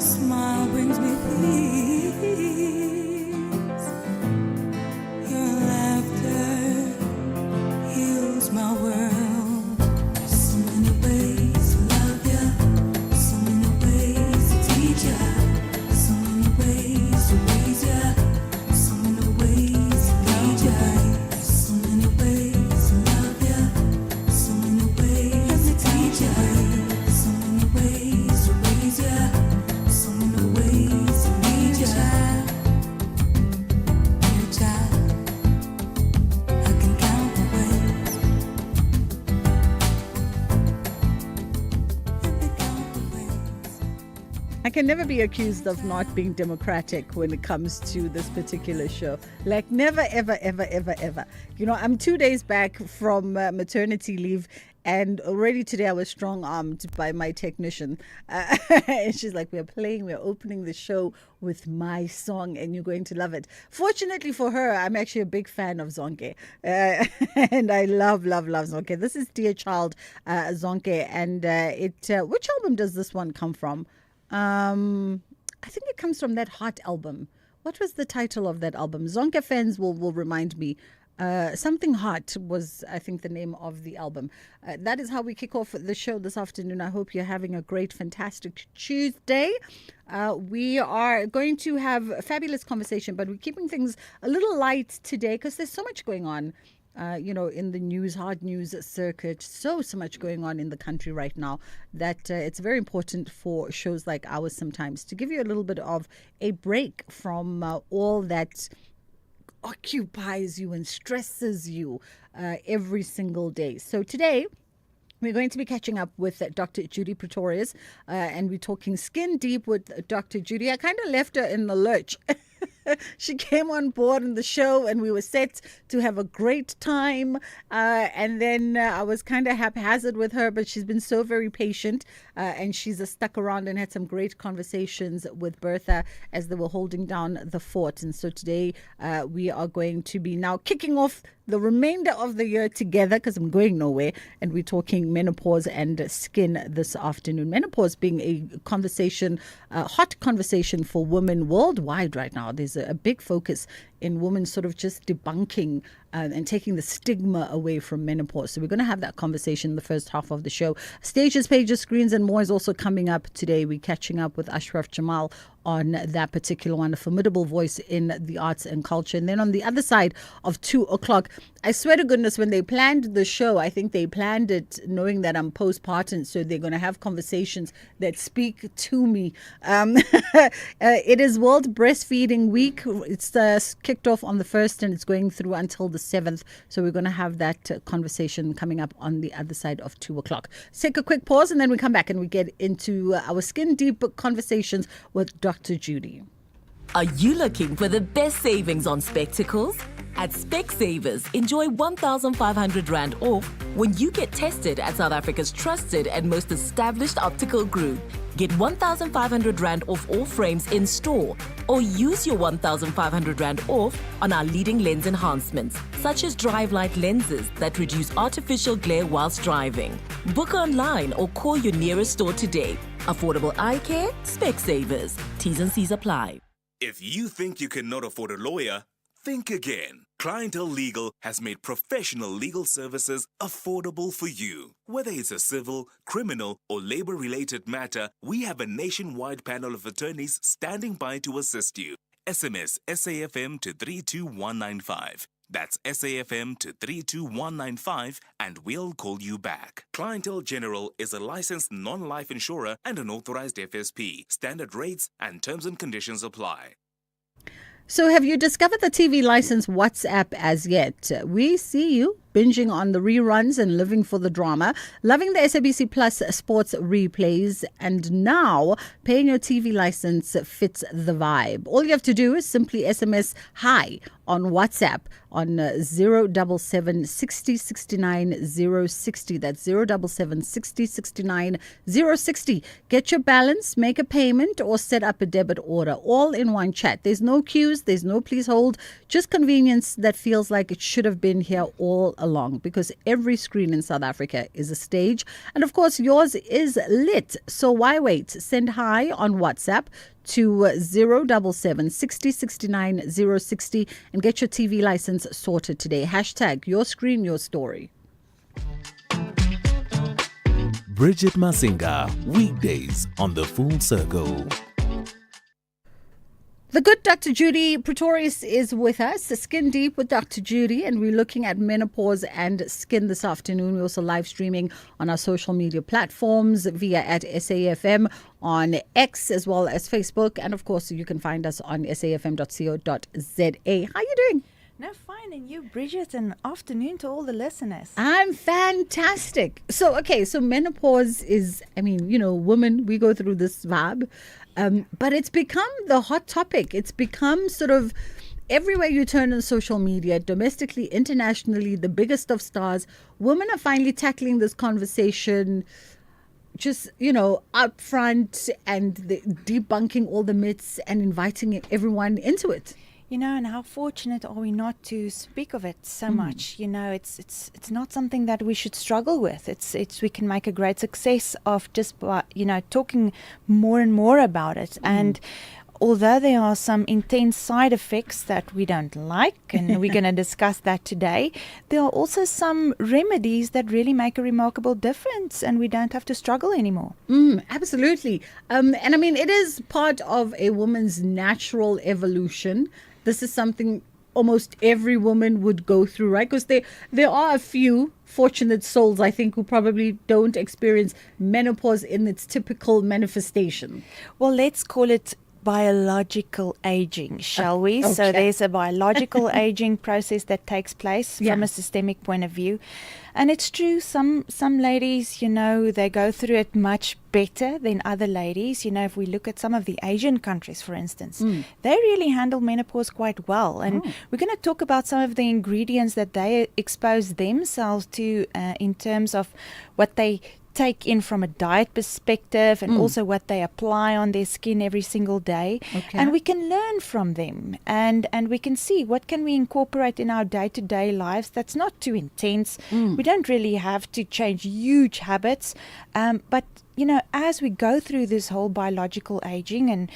smile brings me peace. Your laughter heals my world. There's so many ways to love ya, so many ways to teach ya, so many ways to raise ya, so many ways to lead ya. So many ways to love ya, so many ways to teach ya, so many ways to raise ya, so many ways to lead ya. Dear child, I can count the ways. I can count the ways. I can never be accused of not being democratic when it comes to this particular show. Like, never, ever, ever, ever, ever. You know, I'm 2 days back from maternity leave, and already today I was strong-armed by my technician. And she's like, we're opening the show with my song, and you're going to love it. Fortunately for her, I'm actually a big fan of Zonke. And I love Zonke. This is Dear Child, Zonke. And which album does this one come from? I think it comes from that Heart album. What was the title of that album? Zonke fans will remind me. Something Heart was, I think, the name of the album. That is how we kick off the show this afternoon. I hope you're having a great, fantastic Tuesday. We are going to have a fabulous conversation, but we're keeping things a little light today because there's so much going on. In the news, hard news circuit, so much going on in the country right now that it's very important for shows like ours sometimes to give you a little bit of a break from all that occupies you and stresses you every single day. So today, we're going to be catching up with Dr. Judy Pretorius, and we're talking skin deep with Dr. Judy. I kind of left her in the lurch. She came on board in the show and we were set to have a great time. And then I was kind of haphazard with her, but she's been so very patient and she's stuck around and had some great conversations with Bertha as they were holding down the fort. And so today we are going to be now kicking off the remainder of the year together because I'm going nowhere, and we're talking menopause and skin this afternoon. Menopause being a conversation, hot conversation for women worldwide right now. There's a big focus in women sort of just debunking and taking the stigma away from menopause. So we're going to have that conversation in the first half of the show. Stages, pages, screens, and more is also coming up today. We're catching up with Ashraf Jamal on that particular one, a formidable voice in the arts and culture. And then on the other side of 2 o'clock, I swear to goodness, when they planned the show, I think they planned it knowing that I'm postpartum, so they're going to have conversations that speak to me. It is World Breastfeeding Week. It's kicked off on the 1st and it's going through until the 7th. So we're going to have that conversation coming up on the other side of 2 o'clock. Let's take a quick pause and then we come back and we get into our skin deep conversations with Dr. Judy. Are you looking for the best savings on spectacles? At Specsavers, enjoy 1,500 Rand off when you get tested at South Africa's trusted and most established optical group. Get 1,500 Rand off all frames in store, or use your 1,500 Rand off on our leading lens enhancements, such as drive light lenses that reduce artificial glare whilst driving. Book online or call your nearest store today. Affordable eye care, Specsavers. T's and C's apply. If you think you cannot afford a lawyer, think again. Clientele Legal has made professional legal services affordable for you. Whether it's a civil, criminal, or labor-related matter, we have a nationwide panel of attorneys standing by to assist you. SMS SAFM to 32195. That's SAFM to 32195 and we'll call you back. Clientele General is a licensed non-life insurer and an authorized FSP. Standard rates and terms and conditions apply. So have you discovered the TV license WhatsApp as yet? We see you binging on the reruns and living for the drama, loving the SABC Plus sports replays, and now paying your TV license fits the vibe. All you have to do is simply SMS HI on WhatsApp on 077 60 69 060. That's 077 60 69 060. Get your balance, make a payment, or set up a debit order all in one chat. There's no queues, there's no please hold, just convenience that feels like it should have been here all along, because every screen in South Africa is a stage. And of course, yours is lit. So why wait? Send hi on WhatsApp to 077 60 69 060 and get your TV license sorted today. Hashtag your screen, your story. Bridget Masinga, weekdays on The Full Circle. The good Dr. Judy Pretorius is with us, Skin Deep with Dr. Judy, and we're looking at menopause and skin this afternoon. We're also live streaming on our social media platforms via at SAFM on X as well as Facebook. And of course, you can find us on safm.co.za. How are you doing? No, fine. And you, Bridget, and afternoon to all the listeners. I'm fantastic. So menopause is, women, we go through this vibe. But it's become the hot topic. It's become sort of everywhere you turn on social media, domestically, internationally, the biggest of stars. Women are finally tackling this conversation just, up front and debunking all the myths and inviting everyone into it. And how fortunate are we not to speak of it so much? It's not something that we should struggle with. It's we can make a great success of just by, talking more and more about it. And although there are some intense side effects that we don't like, and we're going to discuss that today, there are also some remedies that really make a remarkable difference, and we don't have to struggle anymore. Absolutely. It is part of a woman's natural evolution. This is something almost every woman would go through, right? Because there are a few fortunate souls, I think, who probably don't experience menopause in its typical manifestation. Well, let's call it biological aging, shall we? Okay. So there's a biological aging process that takes place from a systemic point of view. And it's true, some ladies, they go through it much better than other ladies. If we look at some of the Asian countries, for instance, they really handle menopause quite well. And we're going to talk about some of the ingredients that they expose themselves to in terms of what they take in from a diet perspective, and also what they apply on their skin every single day. Okay. And we can learn from them, and we can see what can we incorporate in our day-to-day lives that's not too intense. We don't really have to change huge habits, but as we go through this whole biological aging, and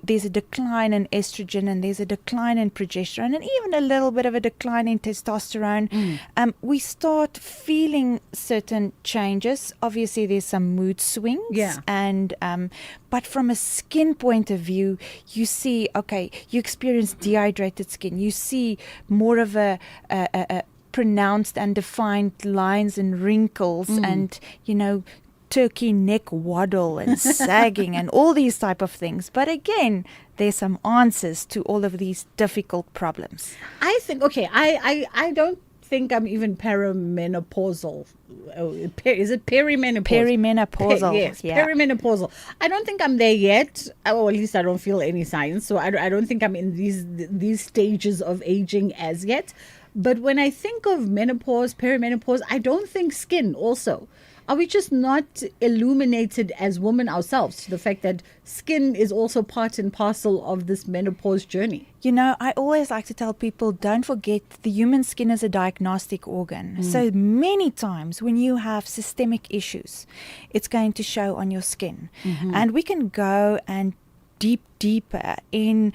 there's a decline in estrogen, and there's a decline in progesterone, and even a little bit of a decline in testosterone, we start feeling certain changes. Obviously, there's some mood swings, and but from a skin point of view, you see, you experience dehydrated skin. You see more of a pronounced and defined lines and wrinkles, and turkey neck waddle and sagging and all these type of things. But again, there's some answers to all of these difficult problems. I think, I don't think I'm even perimenopausal. Is it perimenopausal? Perimenopausal. Yes, perimenopausal. I don't think I'm there yet, or at least I don't feel any signs. So I don't think I'm in these stages of aging as yet. But when I think of menopause, perimenopause, I don't think skin also. Are we just not illuminated as women ourselves to the fact that skin is also part and parcel of this menopause journey? I always like to tell people, don't forget the human skin is a diagnostic organ. So many times when you have systemic issues, it's going to show on your skin. And we can go and deeper in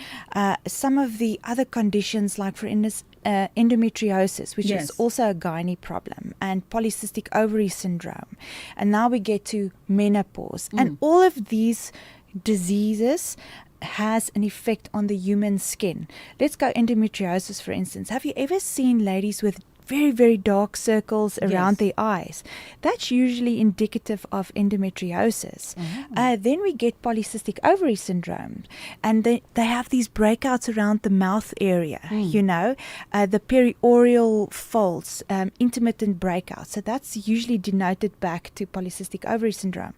some of the other conditions, like for instance, endometriosis, which is also a gynae problem, and polycystic ovary syndrome. And now we get to menopause. And all of these diseases has an effect on the human skin. Let's go endometriosis, for instance. Have you ever seen ladies with very, very dark circles around their eyes? That's usually indicative of endometriosis. Then we get polycystic ovary syndrome, and they have these breakouts around the mouth area, the perioral folds, intermittent breakouts. So that's usually denoted back to polycystic ovary syndrome.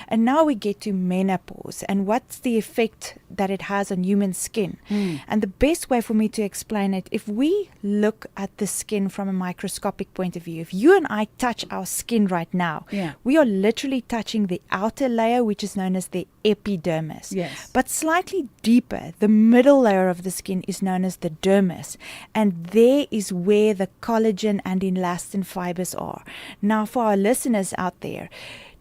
And now we get to menopause, and what's the effect that it has on human skin. And the best way for me to explain it, if we look at the skin from a microscopic point of view. If you and I touch our skin right now, we are literally touching the outer layer, which is known as the epidermis. Yes. But slightly deeper, the middle layer of the skin is known as the dermis. And there is where the collagen and elastin fibers are. Now, for our listeners out there,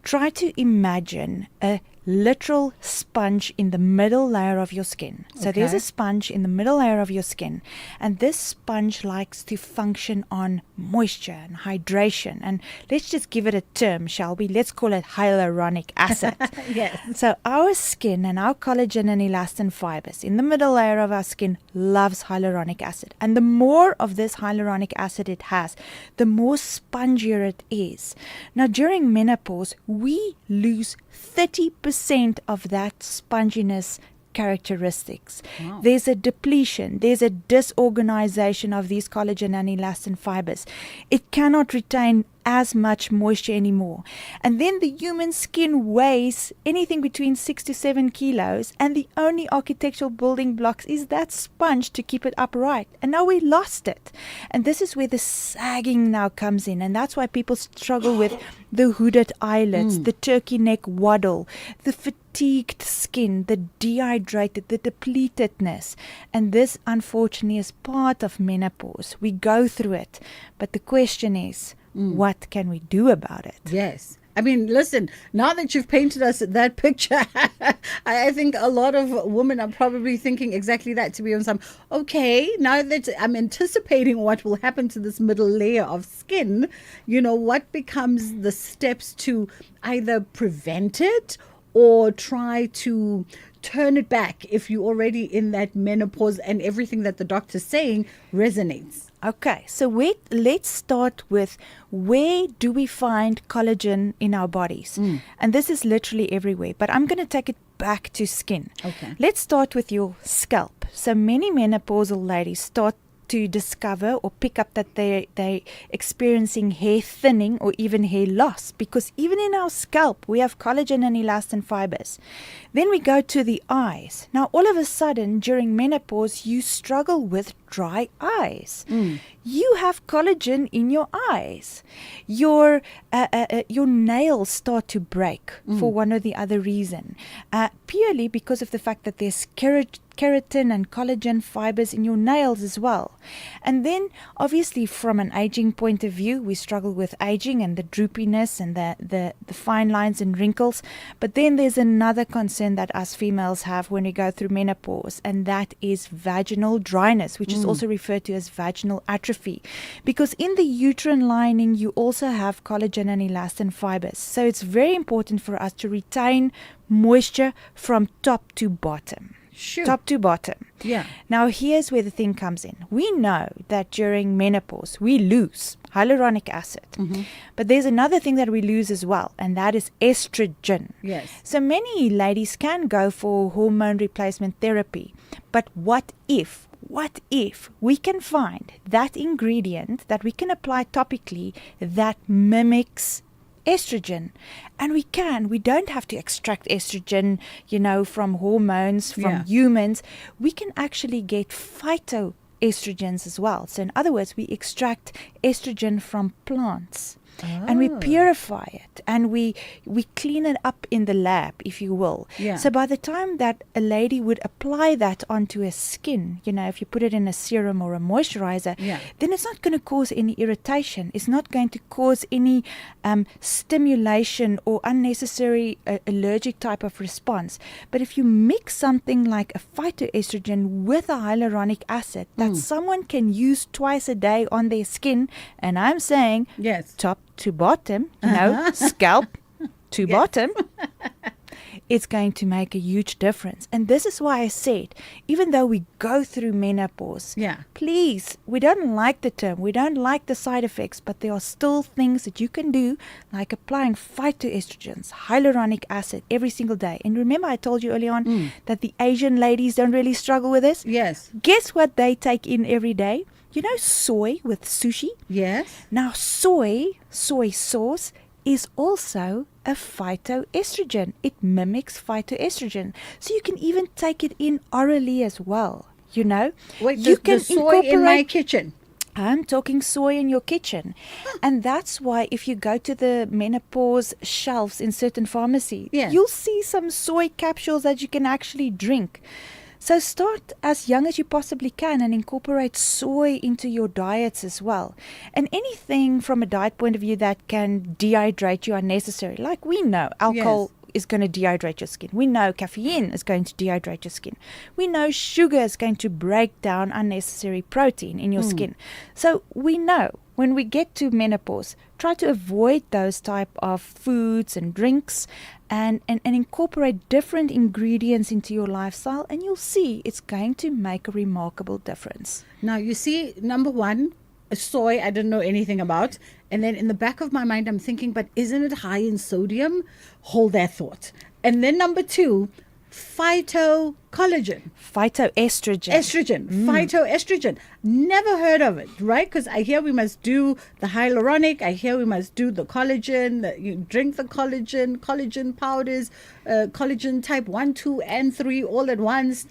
try to imagine a literal sponge in the middle layer of your skin. So there's a sponge in the middle layer of your skin, and this sponge likes to function on moisture and hydration. And let's just give it a term, shall we? Let's call it hyaluronic acid. Yes. So our skin and our collagen and elastin fibers in the middle layer of our skin loves hyaluronic acid. And the more of this hyaluronic acid it has, the more spongier it is. Now, during menopause, we lose 30% of that sponginess characteristics. Wow. There's a depletion, there's a disorganization of these collagen and elastin fibers. It cannot retain as much moisture anymore. And then the human skin weighs anything between 6 to 7 kilos, and the only architectural building blocks is that sponge to keep it upright. And now we lost it. And this is where the sagging now comes in, and that's why people struggle with the hooded eyelids, the turkey neck waddle, the fatigued skin, the dehydrated, the depletedness. And this, unfortunately, is part of menopause. We go through it. But the question is, what can we do about it? Yes. I mean, listen, now that you've painted us that picture, I think a lot of women are probably thinking exactly that, to be honest. Okay, now that I'm anticipating what will happen to this middle layer of skin, what becomes the steps to either prevent it or try to turn it back if you're already in that menopause and everything that the doctor's saying resonates? Okay, so let's start with, where do we find collagen in our bodies? And this is literally everywhere, but I'm going to take it back to skin. Okay. Let's start with your scalp. So many menopausal ladies start to discover or pick up that they're experiencing hair thinning or even hair loss, because even in our scalp we have collagen and elastin fibers. Then we go to the eyes. Now all of a sudden during menopause you struggle with dry eyes. You have collagen in your eyes. Your nails start to break for one or the other reason, purely because of the fact that there's keratin and collagen fibers in your nails as well. And then obviously from an aging point of view, we struggle with aging and the droopiness and the fine lines and wrinkles. But then there's another concern that us females have when we go through menopause, and that is vaginal dryness, which is also referred to as vaginal atrophy, because in the uterine lining you also have collagen and elastin fibers. So it's very important for us to retain moisture from top to bottom. Sure. Top to bottom. Yeah. Now here's where the thing comes in. We know that during menopause we lose hyaluronic acid. But there's another thing that we lose as well, and that is estrogen. Yes. So many ladies can go for hormone replacement therapy. But what if we can find that ingredient that we can apply topically that mimics estrogen? And we don't have to extract estrogen, from hormones, from humans. We can actually get phytoestrogens as well. So in other words, we extract estrogen from plants. And we purify it, and we clean it up in the lab, if you will. Yeah. So by the time that a lady would apply that onto her skin, if you put it in a serum or a moisturizer, then it's not going to cause any irritation. It's not going to cause any stimulation or unnecessary allergic type of response. But if you mix something like a phytoestrogen with a hyaluronic acid that someone can use twice a day on their skin, and I'm saying top to bottom, scalp to bottom, it's going to make a huge difference. And this is why I said, even though we go through menopause, please, we don't like the term, we don't like the side effects, but there are still things that you can do, like applying phytoestrogens, hyaluronic acid every single day. And remember I told you early on that the Asian ladies don't really struggle with this? Yes. Guess what they take in every day? Soy with sushi? Yes. Now, soy sauce is also a phytoestrogen. It mimics phytoestrogen. So you can even take it in orally as well, Wait, you the soy in my kitchen? I'm talking soy in your kitchen. And that's why if you go to the menopause shelves in certain pharmacies, Yes. you'll see some soy capsules that you can actually drink. So start as young as you possibly can and incorporate soy into your diets as well. And anything from a diet point of view that can dehydrate you unnecessarily, like we know alcohol is going to dehydrate your skin. We know caffeine is going to dehydrate your skin. We know sugar is going to break down unnecessary protein in your skin. So we know when we get to menopause, try to avoid those type of foods and drinks and incorporate different ingredients into your lifestyle, and you'll see it's going to make a remarkable difference. Now, you see, number one, soy, I didn't know anything about. And then in the back of my mind, I'm thinking, but isn't it high in sodium? Hold that thought. And then number two, phytocollagen. Phytoestrogen. Phytoestrogen. Never heard of it, right? Because I hear we must do the hyaluronic. I hear we must do the collagen. You drink the collagen powders, collagen type 1, 2, and 3 all at once.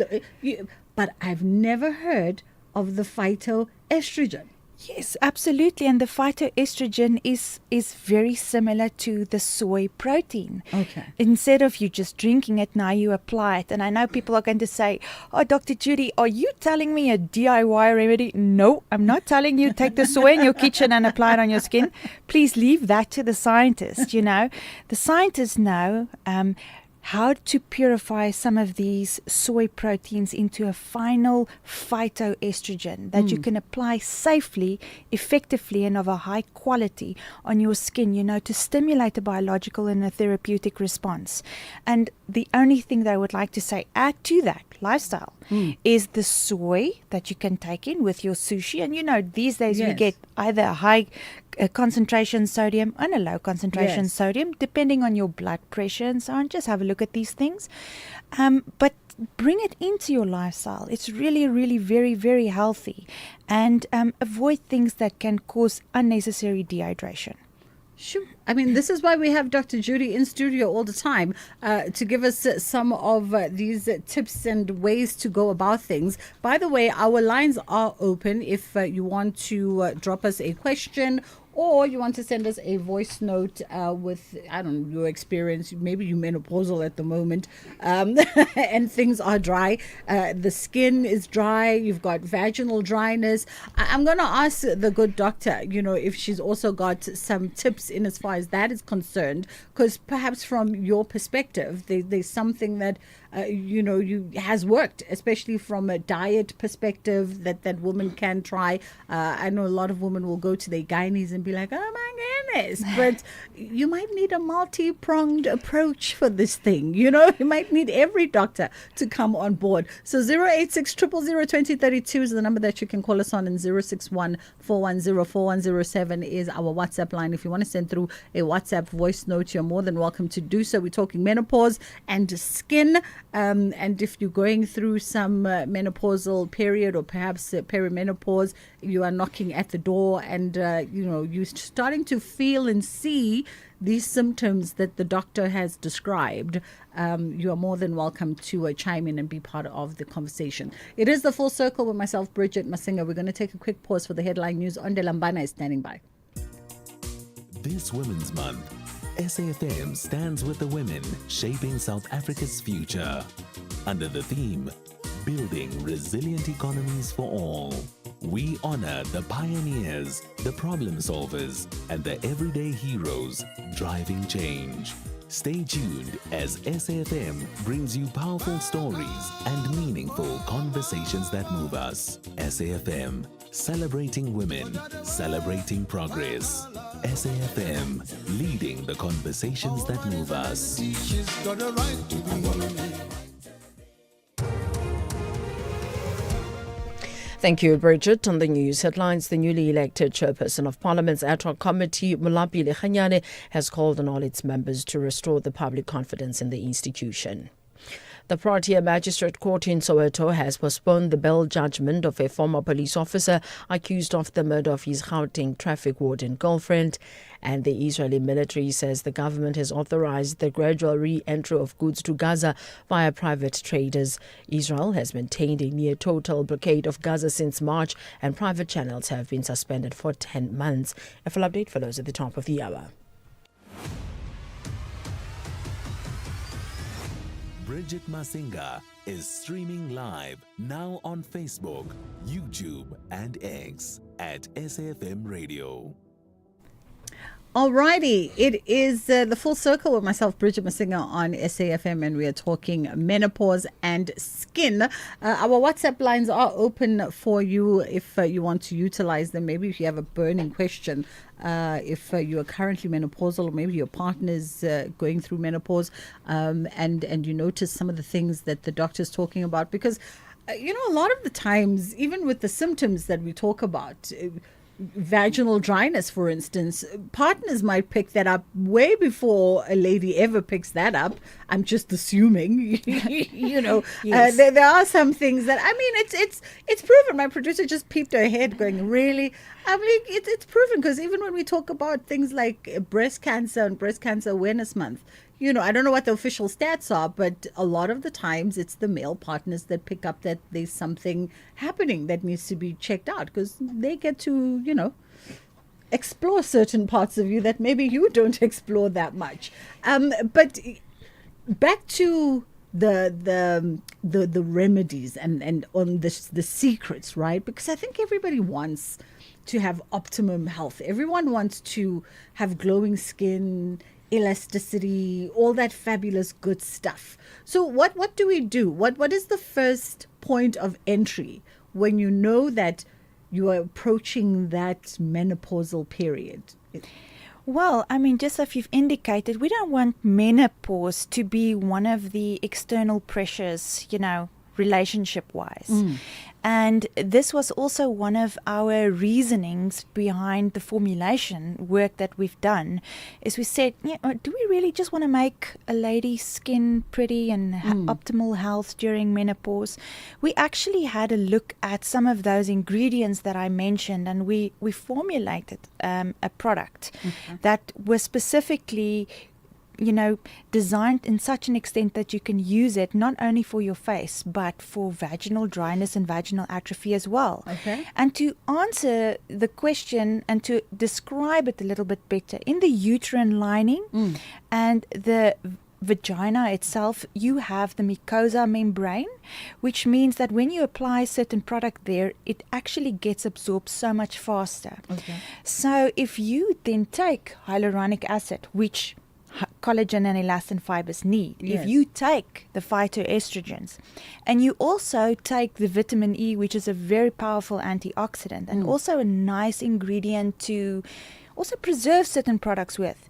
But I've never heard of the phytoestrogen. Yes, absolutely. And the phytoestrogen is very similar to the soy protein. Okay. Instead of you just drinking it, now you apply it. And I know people are going to say, oh, Dr. Judy, are you telling me a DIY remedy? No, I'm not telling you take the soy in your kitchen and apply it on your skin. Please leave that to the scientists, The scientists know how to purify some of these soy proteins into a final phytoestrogen that you can apply safely, effectively, and of a high quality on your skin, to stimulate a biological and a therapeutic response. And the only thing that I would like to say, add to that lifestyle, is the soy that you can take in with your sushi. And these days we get either a high concentration sodium and a low concentration sodium, depending on your blood pressure and so on. Just have a look at these things. But bring it into your lifestyle. It's really, really very, very healthy. And avoid things that can cause unnecessary dehydration. Sure. I mean, this is why we have Dr. Judy in studio all the time to give us some of these tips and ways to go about things. By the way, our lines are open if you want to drop us a question or you want to send us a voice note with, I don't know, your experience. Maybe you're menopausal at the moment and things are dry. The skin is dry. You've got vaginal dryness. I'm going to ask the good doctor, if she's also got some tips in as far as that is concerned, because perhaps from your perspective, there's something that has worked, especially from a diet perspective that women can try. I know a lot of women will go to their gynaes and be like, oh my goodness, but you might need a multi-pronged approach for this thing. You might need every doctor to come on board. So 086 000 2032 is the number that you can call us on, and 061 410 4107 is our WhatsApp line. If you want to send through a WhatsApp voice note, you're more than welcome to do so. We're talking menopause and skin. And if you're going through some menopausal period or perhaps perimenopause, you are knocking at the door and, you're starting to feel and see these symptoms that the doctor has described, you are more than welcome to chime in and be part of the conversation. It is the Full Circle with myself, Bridget Masinga. We're going to take a quick pause for the headline news. Onde Lambana is standing by. This Women's Month, SAFM stands with the women shaping South Africa's future. Under the theme, Building Resilient Economies for All, we honor the pioneers, the problem solvers, and the everyday heroes driving change. Stay tuned as SAFM brings you powerful stories and meaningful conversations that move us. SAFM, celebrating women, celebrating progress. SAFM, leading the conversations that move us. Thank you, Bridget. On the news headlines, the newly elected chairperson of Parliament's ad hoc committee, Molapile Kganyane, has called on all its members to restore the public confidence in the institution. The Protea Magistrate Court in Soweto has postponed the bail judgment of a former police officer accused of the murder of his Gauteng traffic warden girlfriend. And the Israeli military says the government has authorized the gradual re-entry of goods to Gaza via private traders. Israel has maintained a near total blockade of Gaza since March, and private channels have been suspended for 10 months. A full update follows at the top of the hour. Bridget Masinga is streaming live now on Facebook, YouTube, and X at SAFM Radio. Alrighty, it is the full circle with myself, Bridget Masinga, on SAFM, and we are talking menopause and skin. Our WhatsApp lines are open for you if you want to utilize them. Maybe if you have a burning question, if you are currently menopausal, or maybe your partner's going through menopause, and you notice some of the things that the doctor's talking about. Because, a lot of the times, even with the symptoms that we talk about, vaginal dryness, for instance, partners might pick that up way before a lady ever picks that up. I'm just assuming, Yes. there are some things that, it's proven. My producer just peeped her head going, really? I'm like, it's proven, because even when we talk about things like breast cancer and Breast Cancer Awareness Month, I don't know what the official stats are, but a lot of the times it's the male partners that pick up that there's something happening that needs to be checked out, because they get to, explore certain parts of you that maybe you don't explore that much. But back to the remedies and on the secrets, right? Because I think everybody wants to have optimum health. Everyone wants to have glowing skin, elasticity, all that fabulous good stuff. So what do we do? What is the first point of entry when you know that you are approaching that menopausal period? Well, just as you've indicated, we don't want menopause to be one of the external pressures, relationship-wise. And this was also one of our reasonings behind the formulation work that we've done, is we said, do we really just want to make a lady's skin pretty and optimal health during menopause? We actually had a look at some of those ingredients that I mentioned, and we formulated a product that was specifically designed in such an extent that you can use it not only for your face, but for vaginal dryness and vaginal atrophy as well. Okay. And to answer the question and to describe it a little bit better, in the uterine lining and the vagina itself, you have the mucosa membrane, which means that when you apply a certain product there, it actually gets absorbed so much faster. Okay. So if you then take hyaluronic acid, which collagen and elastin fibers need. Yes. If you take the phytoestrogens and you also take the vitamin E, which is a very powerful antioxidant and also a nice ingredient to also preserve certain products with,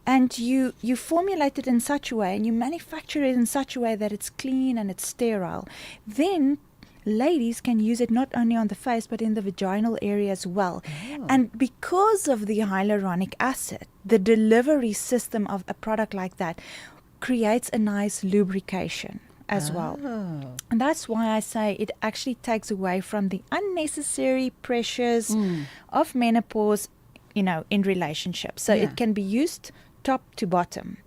and you formulate it in such a way and you manufacture it in such a way that it's clean and it's sterile, then ladies can use it not only on the face but in the vaginal area as well. And because of the hyaluronic acid, the delivery system of a product like that creates a nice lubrication as well. And that's why I say it actually takes away from the unnecessary pressures of menopause, in relationships. So it can be used top to bottom.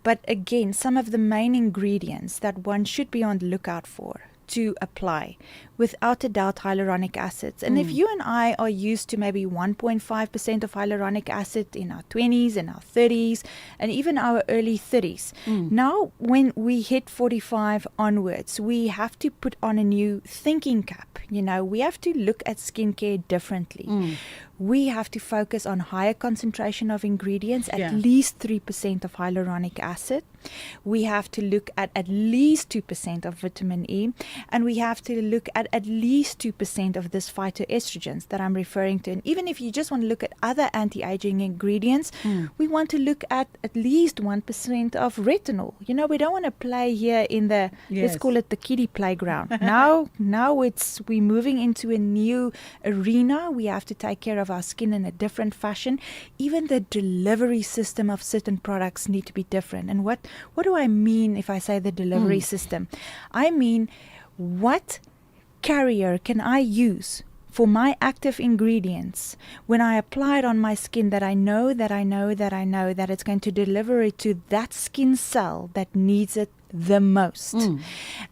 But again, some of the main ingredients that one should be on the lookout for to apply, without a doubt, hyaluronic acids. And if you and I are used to maybe 1.5% of hyaluronic acid in our 20s and our 30s and even our early 30s, now when we hit 45 onwards, we have to put on a new thinking cap. We have to look at skincare differently. We have to focus on higher concentration of ingredients, at least 3% of hyaluronic acid. We have to look at least 2% of vitamin E, and we have to look at least 2% of this phytoestrogens that I'm referring to. And even if you just want to look at other anti-aging ingredients, we want to look at least 1% of retinol. We don't want to play here in the, let's call it the kiddie playground. Now we're moving into a new arena. We have to take care of our skin in a different fashion. Even the delivery system of certain products need to be different. And what What do I mean if I say the delivery system? I mean, what carrier can I use for my active ingredients when I apply it on my skin that I know that it's going to deliver it to that skin cell that needs it the most.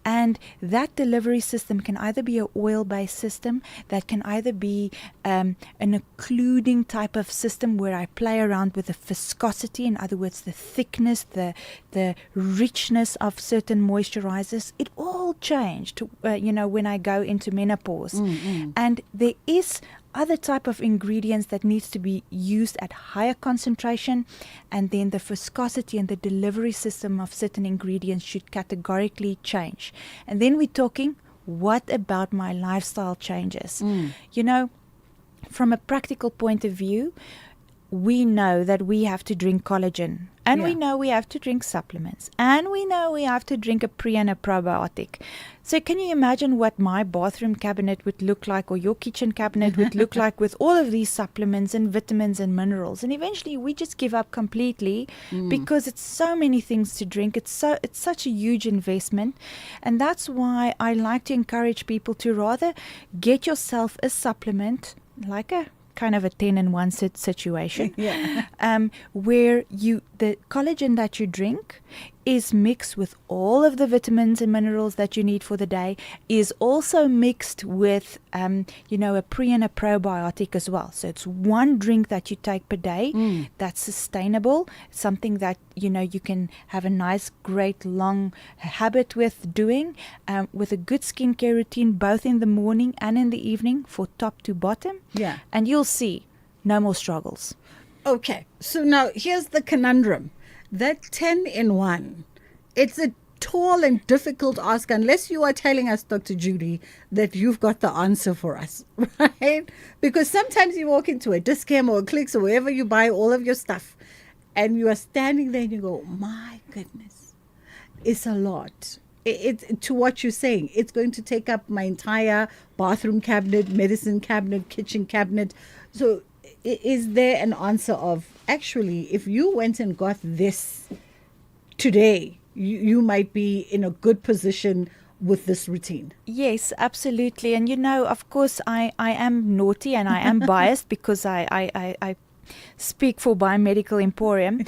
And that delivery system can either be an oil-based system, that can either be an occluding type of system where I play around with the viscosity, in other words, the thickness, the richness of certain moisturizers. It all changed, when I go into menopause. And there is other type of ingredients that needs to be used at higher concentration, and then the viscosity and the delivery system of certain ingredients should categorically change. And then we're talking, what about my lifestyle changes? From a practical point of view, we know that we have to drink collagen, and we know we have to drink supplements, and we know we have to drink a pre and a probiotic. So can you imagine what my bathroom cabinet would look like, or your kitchen cabinet would look like, with all of these supplements and vitamins and minerals? And eventually we just give up completely because it's so many things to drink. It's such a huge investment. And that's why I like to encourage people to rather get yourself a supplement, like a kind of a 10-in-1 situation, where the collagen that you drink is mixed with all of the vitamins and minerals that you need for the day, is also mixed with a pre and a probiotic as well. So it's one drink that you take per day that's sustainable, something that you can have a nice, great, long habit with doing, with a good skincare routine both in the morning and in the evening, for top to bottom. And you'll see no more struggles. Okay, so now here's the conundrum. That 10-in-1, it's a tall and difficult ask, unless you are telling us, Dr. Judy, that you've got the answer for us, right? Because sometimes you walk into a Dis-Chem or a Clicks or wherever you buy all of your stuff, and you are standing there and you go, my goodness, it's a lot. It to what you're saying, it's going to take up my entire bathroom cabinet, medicine cabinet, kitchen cabinet. So is there an answer of, actually, if you went and got this today, you might be in a good position with this routine? Yes, absolutely. And of course, I am naughty and I am biased because I speak for Biomedical Emporium.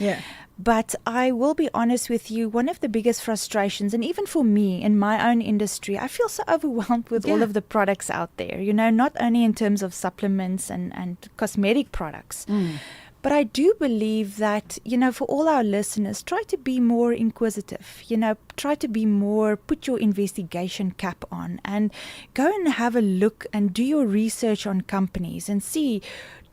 But I will be honest with you, one of the biggest frustrations, and even for me in my own industry, I feel so overwhelmed with all of the products out there, not only in terms of supplements and cosmetic products. But I do believe that, for all our listeners, try to be more inquisitive, try to be more, put your investigation cap on and go and have a look and do your research on companies and see,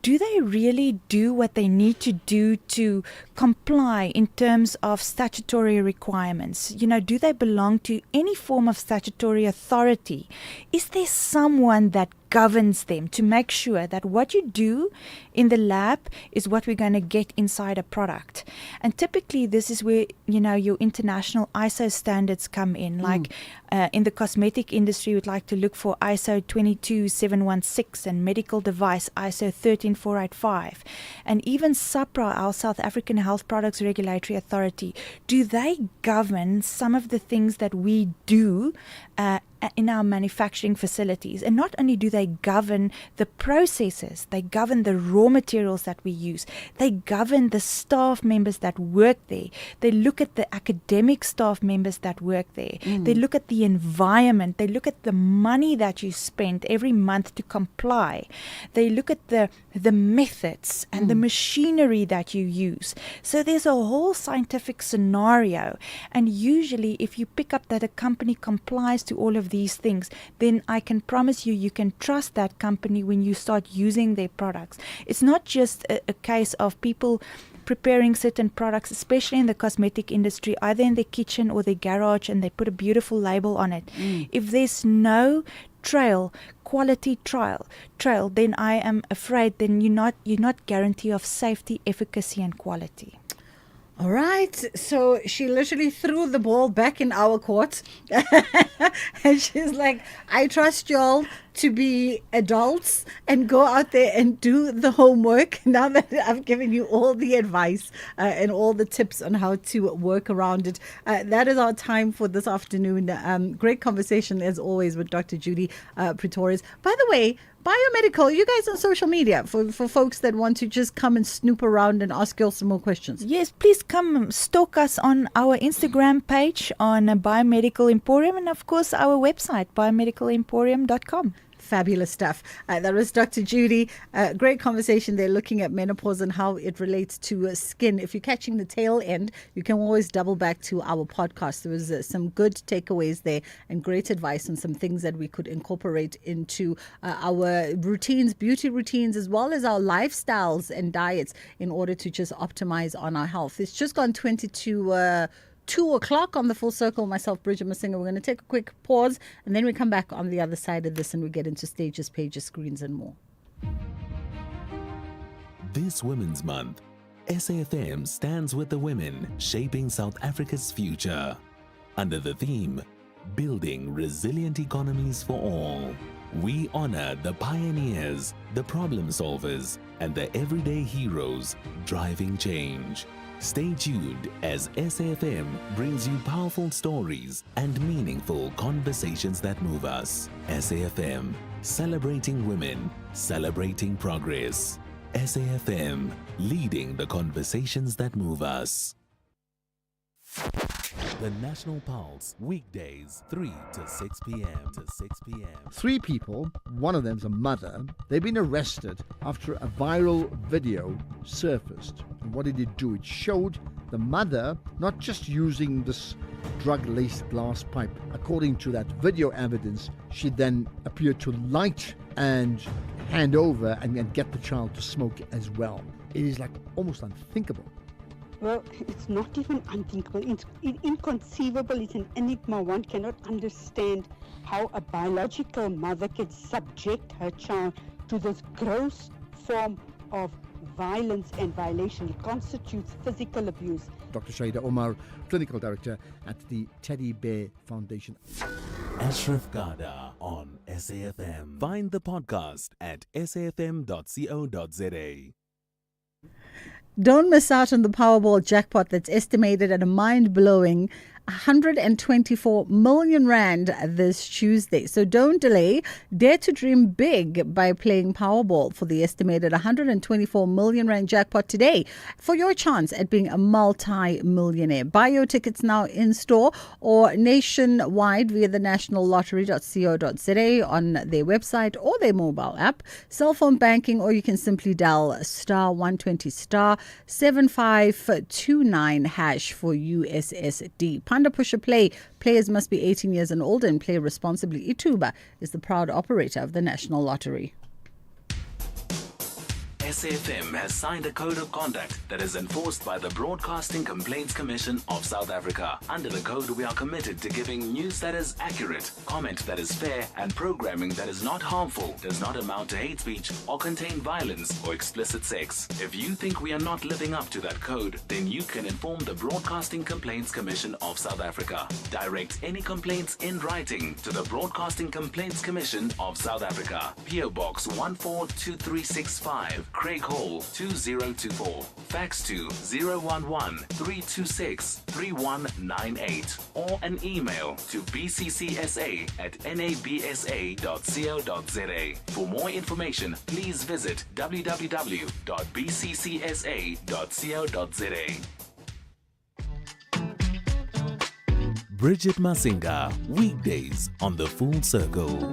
do they really do what they need to do to comply in terms of statutory requirements? Do they belong to any form of statutory authority? Is there someone that governs them to make sure that what you do in the lab is what we're going to get inside a product? And typically this is where your international ISO standards come in. Like in the cosmetic industry, we'd like to look for ISO 22716 and medical device ISO 13485, and even SAPRA, our South African Health Products Regulatory Authority. Do they govern some of the things that we do in our manufacturing facilities? And not only do they govern the processes, they govern the raw materials that we use, they govern the staff members that work there, they look at the academic staff members that work there, they look at the environment, they look at the money that you spend every month to comply, they look at the methods and the machinery that you use. So there's a whole scientific scenario, and usually if you pick up that a company complies to all of these things, then I can promise you can trust that company when you start using their products. It's not just a case of people preparing certain products, especially in the cosmetic industry, either in their kitchen or their garage, and they put a beautiful label on it. If there's no quality trial, then I am afraid then you're not guarantee of safety, efficacy, and quality. All right. So she literally threw the ball back in our court. And she's like, I trust y'all to be adults and go out there and do the homework now that I've given you all the advice and all the tips on how to work around it. That is our time for this afternoon. Great conversation as always with Dr. Judy Pretorius. By the way, Biomedical, you guys on social media for folks that want to just come and snoop around and ask you some more questions. Yes, please come stalk us on our Instagram page on Biomedical Emporium, and of course our website, biomedicalemporium.com. Fabulous stuff. That was Dr. Judy. Great conversation there looking at menopause and how it relates to skin. If you're catching the tail end, you can always double back to our podcast. There was some good takeaways there and great advice on some things that we could incorporate into our routines, beauty routines, as well as our lifestyles and diets in order to just optimize on our health. It's just gone 2 o'clock on the Full Circle. Myself, Bridget Masinga. We're going to take a quick pause and then we come back on the other side of this and we get into stages, pages, screens and more. This Women's Month, SAFM stands with the women shaping South Africa's future. Under the theme, Building Resilient Economies for All, we honor the pioneers, the problem solvers, and the everyday heroes driving change. Stay tuned as SAFM brings you powerful stories and meaningful conversations that move us. SAFM, celebrating women, celebrating progress. SAFM, leading the conversations that move us. The National Pulse, weekdays 3 to 6 p.m. 3 people, one of them's a mother, they've been arrested after a viral video surfaced. And what did it do? It showed the mother not just using this drug-laced glass pipe. According to that video evidence, she then appeared to light and hand over and get the child to smoke as well. It is like almost unthinkable. Well, it's not even unthinkable. It's inconceivable. It's an enigma. One cannot understand how a biological mother can subject her child to this gross form of violence and violation. It constitutes physical abuse. Dr. Shaida Omar, Clinical Director at the Teddy Bear Foundation. Ashraf Gada on SAFM. Find the podcast at safm.co.za. Don't miss out on the Powerball jackpot that's estimated at a mind-blowing 124 million rand this Tuesday. So don't delay. Dare to dream big by playing Powerball for the estimated 124 million rand jackpot today for your chance at being a multi-millionaire. Buy your tickets now in store or nationwide via the nationallottery.co.za on their website or their mobile app, cell phone banking, or you can simply dial *120 *7529# for USSD. Panda Pusher Play. Players must be 18 years and older and play responsibly. Ituba is the proud operator of the National Lottery. SAFM has signed a code of conduct that is enforced by the Broadcasting Complaints Commission of South Africa. Under the code, we are committed to giving news that is accurate, comment that is fair, and programming that is not harmful, does not amount to hate speech, or contain violence or explicit sex. If you think we are not living up to that code, then you can inform the Broadcasting Complaints Commission of South Africa. Direct any complaints in writing to the Broadcasting Complaints Commission of South Africa. PO Box 142365. Craig Hall 2024. Fax to 011-326-3198 or an email to bccsa@nabsa.co.za. For more information, please visit www.bccsa.co.za. Bridget Masinga, weekdays on the Full Circle.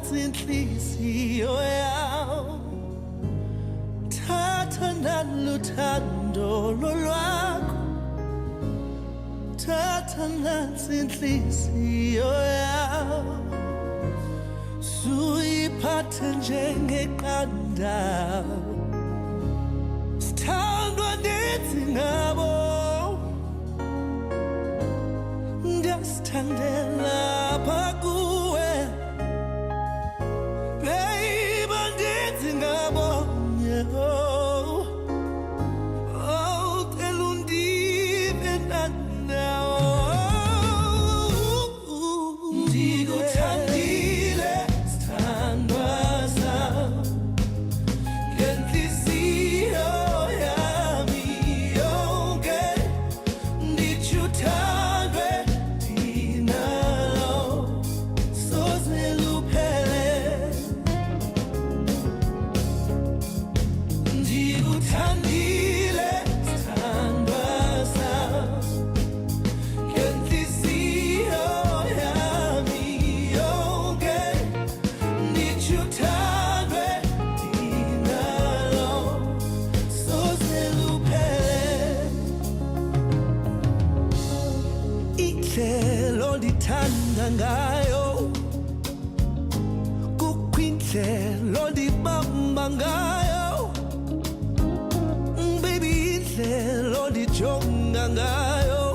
Inhliziyo yam thatha naluthando lolwakho thatha nansi inhliziyo yam suyiphathe njengeqanda sithandwa ndithi ngabo ndiyasithandela jonga ngayo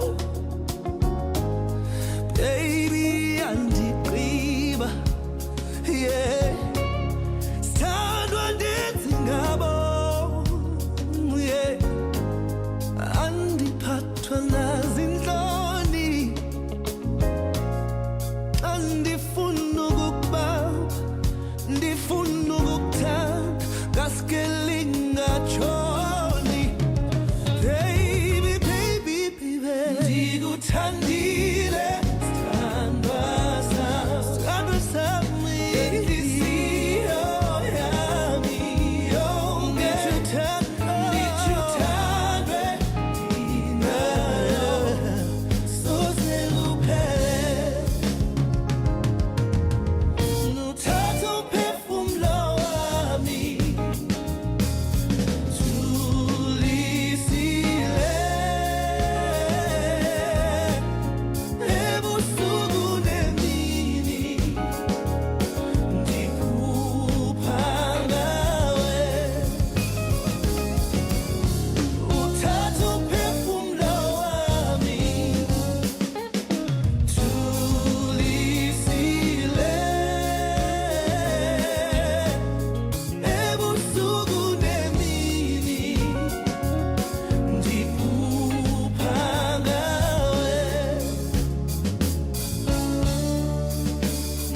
baby andigqiba yeah sithandwa ndenzi ngabo yeah andiphathwa nazintloni andifuna ukuba ndifuna ukukuthanda ngaske lingatshoni baby baby baby ndikuthandile sithandwa sami inhliziyo yami yonke ndithandwe thina soze luphele nuthatha umphefumulo wami thulisile ebusuku nemini ndiphupha ngawe uthatha umphefumulo wami thulisile ebusuku nemini ndiphupha ngawe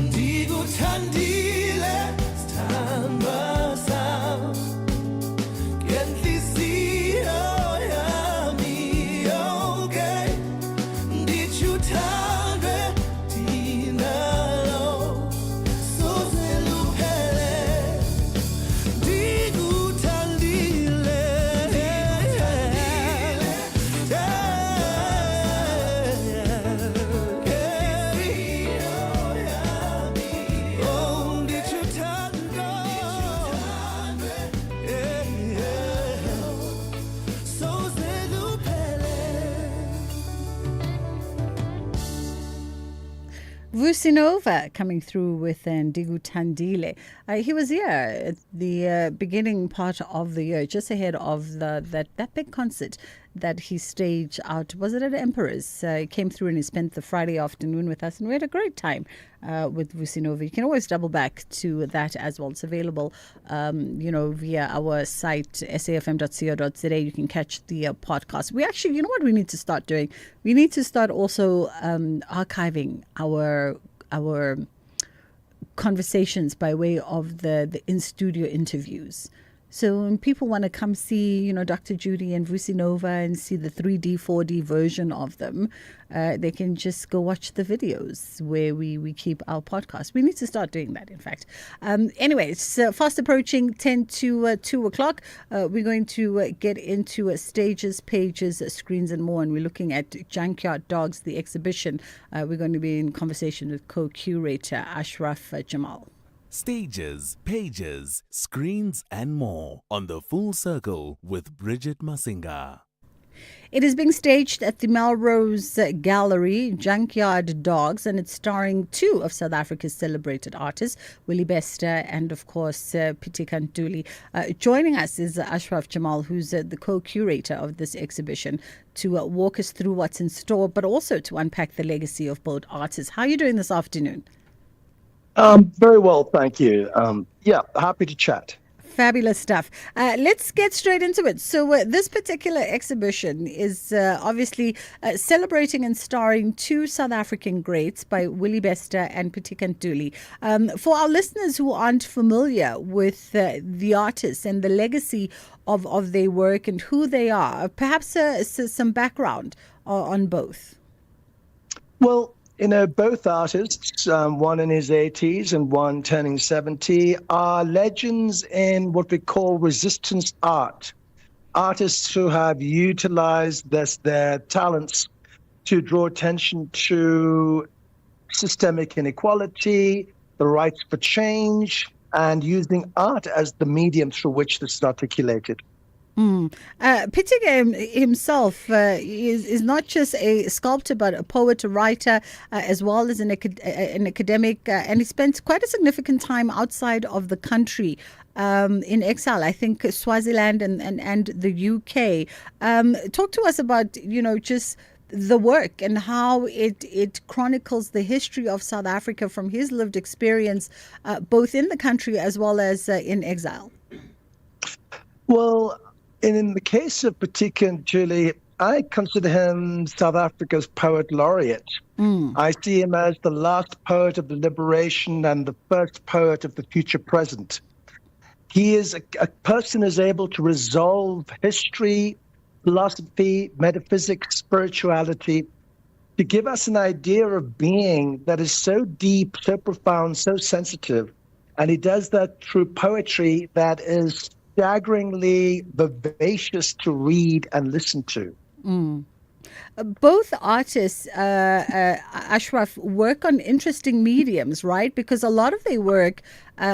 ndikuthandile sithandwa sami ngenhliziyo yami yonke ndithi uthandwe thina soze luphele ndikuthandile oh ndithi uthandwe soze luphele Vusinova coming through with Ndigu Tandile. He was here at the beginning part of the year, just ahead of that big concert that he staged out. Was it at Emperor's? He came through and he spent the Friday afternoon with us, and we had a great time with Vusinova. You can always double back to that as well. It's available, via our site, safm.co.za. You can catch the podcast. We actually, you know what we need to start doing? We need to start also archiving our conversations by way of the in-studio interviews. So when people want to come see, Dr. Judy and Vusinova and see the 3D, 4D version of them, they can just go watch the videos where we keep our podcast. We need to start doing that, in fact. Anyway, it's fast approaching 10 to 2 o'clock. We're going to get into stages, pages, screens and more. And we're looking at Junkyard Dogs, the exhibition. We're going to be in conversation with co-curator Ashraf Jamal. Stages, pages, screens, and more on The Full Circle with Bridget Masinga. It is being staged at the Melrose Gallery, Junkyard Dogs, and it's starring two of South Africa's celebrated artists, Willie Bester and, of course, Piti Kantuli. Joining us is Ashraf Jamal, who's the co-curator of this exhibition, to walk us through what's in store, but also to unpack the legacy of both artists. How are you doing this afternoon? Very well, thank you. Happy to chat. Fabulous stuff. Let's get straight into it. So this particular exhibition is obviously celebrating and starring two South African greats by Willie Bester and Piti Kantuli. For our listeners who aren't familiar with the artists and the legacy of their work and who they are, perhaps some background on both. Well, both artists, one in his 80s and one turning 70, are legends in what we call resistance art. Artists who have utilized their talents to draw attention to systemic inequality, the rights for change, and using art as the medium through which this is articulated. Piti himself is not just a sculptor, but a poet, a writer, as well as an academic, and he spent quite a significant time outside of the country. in exile, I think Swaziland and the UK. Talk to us about, just the work and how it chronicles the history of South Africa from his lived experience, both in the country as well as in exile. Well, in the case of Patika Julie, I consider him South Africa's poet laureate. I see him as the last poet of the liberation and the first poet of the future present. He is a person who is able to resolve history, philosophy, metaphysics, spirituality, to give us an idea of being that is so deep, so profound, so sensitive. And he does that through poetry that is staggeringly vivacious to read and listen to. Both artists, Ashraf, work on interesting mediums, right? Because a lot of their work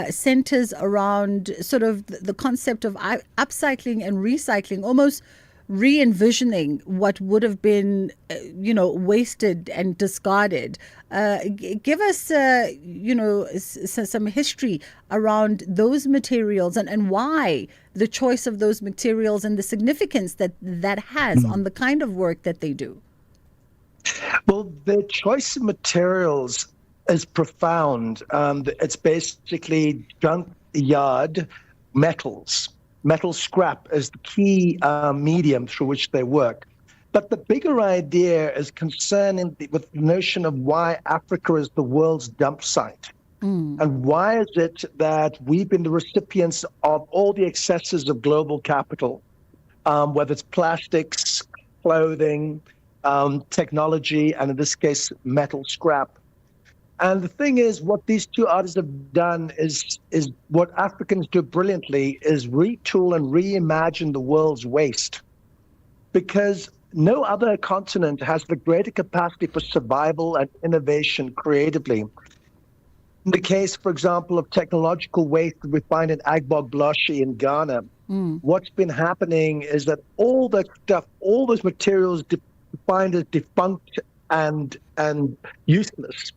centers around sort of the concept of upcycling and recycling, almost re-envisioning what would have been, wasted and discarded. Give us, some history around those materials and why the choice of those materials and the significance that has on the kind of work that they do. Well, the choice of materials is profound. It's basically junkyard metals. Metal scrap is the key medium through which they work. But the bigger idea is concerning with the notion of why Africa is the world's dump site. And why is it that we've been the recipients of all the excesses of global capital, whether it's plastics, clothing, technology, and in this case, metal scrap. And the thing is, what these two artists have done is what Africans do brilliantly, is retool and reimagine the world's waste. Because no other continent has the greater capacity for survival and innovation creatively. In the case, for example, of technological waste that we find in Agbogbloshie in Ghana, what's been happening is that all that stuff, all those materials defined as defunct and useless,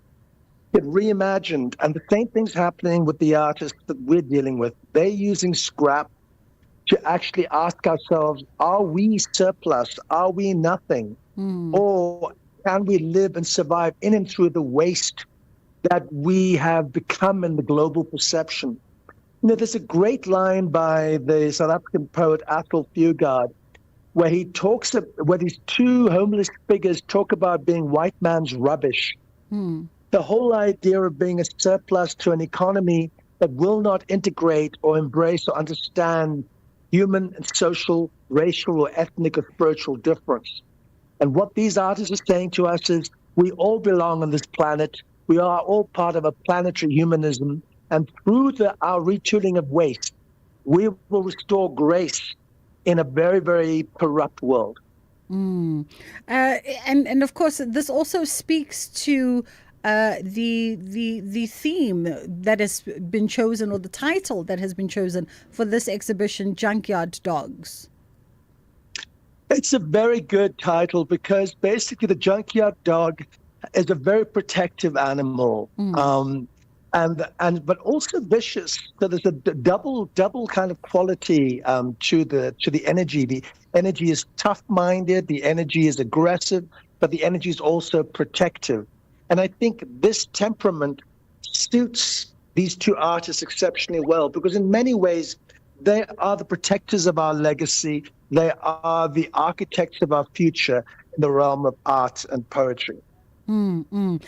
get reimagined. And the same thing's happening with the artists that we're dealing with. They're using scrap to actually ask ourselves, are we surplus? Are we nothing? Or can we live and survive in and through the waste that we have become in the global perception? There's a great line by the South African poet Athol Fugard, where he talks, where these two homeless figures talk about being white man's rubbish. The whole idea of being a surplus to an economy that will not integrate or embrace or understand human and social, racial, or ethnic or spiritual difference. And what these artists are saying to us is, we all belong on this planet. We are all part of a planetary humanism. And through our retooling of waste, we will restore grace in a very, very corrupt world. And of course, this also speaks to the theme that has been chosen, or the title that has been chosen for this exhibition, Junkyard Dogs. It's a very good title because basically the junkyard dog is a very protective animal, but also vicious. So there's a double kind of quality to the energy. The energy is tough-minded, the energy is aggressive, but the energy is also protective. And I think this temperament suits these two artists exceptionally well, because in many ways, they are the protectors of our legacy. They are the architects of our future in the realm of art and poetry. And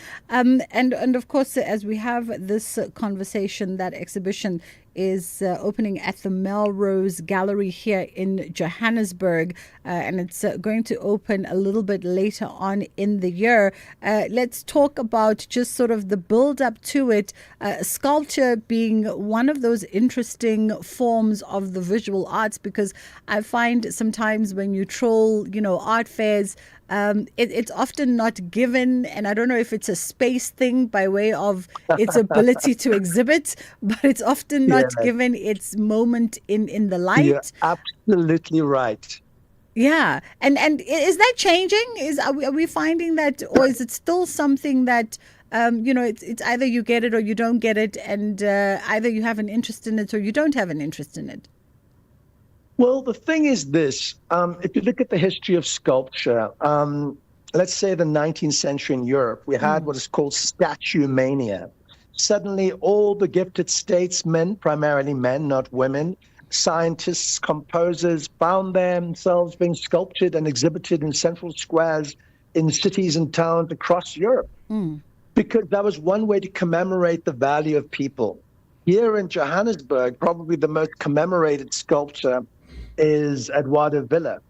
of course, as we have this conversation, that exhibition is opening at the Melrose Gallery here in Johannesburg, and it's going to open a little bit later on in the year. Let's talk about just sort of the build up to it, sculpture being one of those interesting forms of the visual arts, because I find sometimes when you troll, art fairs, it's often not given, and I don't know if it's a space thing by way of its ability to exhibit, but it's often not given its moment in the light. You're absolutely right. Yeah, and is that changing? Are we finding that, or is it still something that it's either you get it or you don't get it, and either you have an interest in it or you don't have an interest in it. Well, the thing is this, if you look at the history of sculpture, let's say the 19th century in Europe, we had what is called statue mania. Suddenly, all the gifted statesmen, primarily men, not women, scientists, composers, found themselves being sculptured and exhibited in central squares in cities and towns across Europe. Because that was one way to commemorate the value of people. Here in Johannesburg, probably the most commemorated sculpture is Eduardo Villa.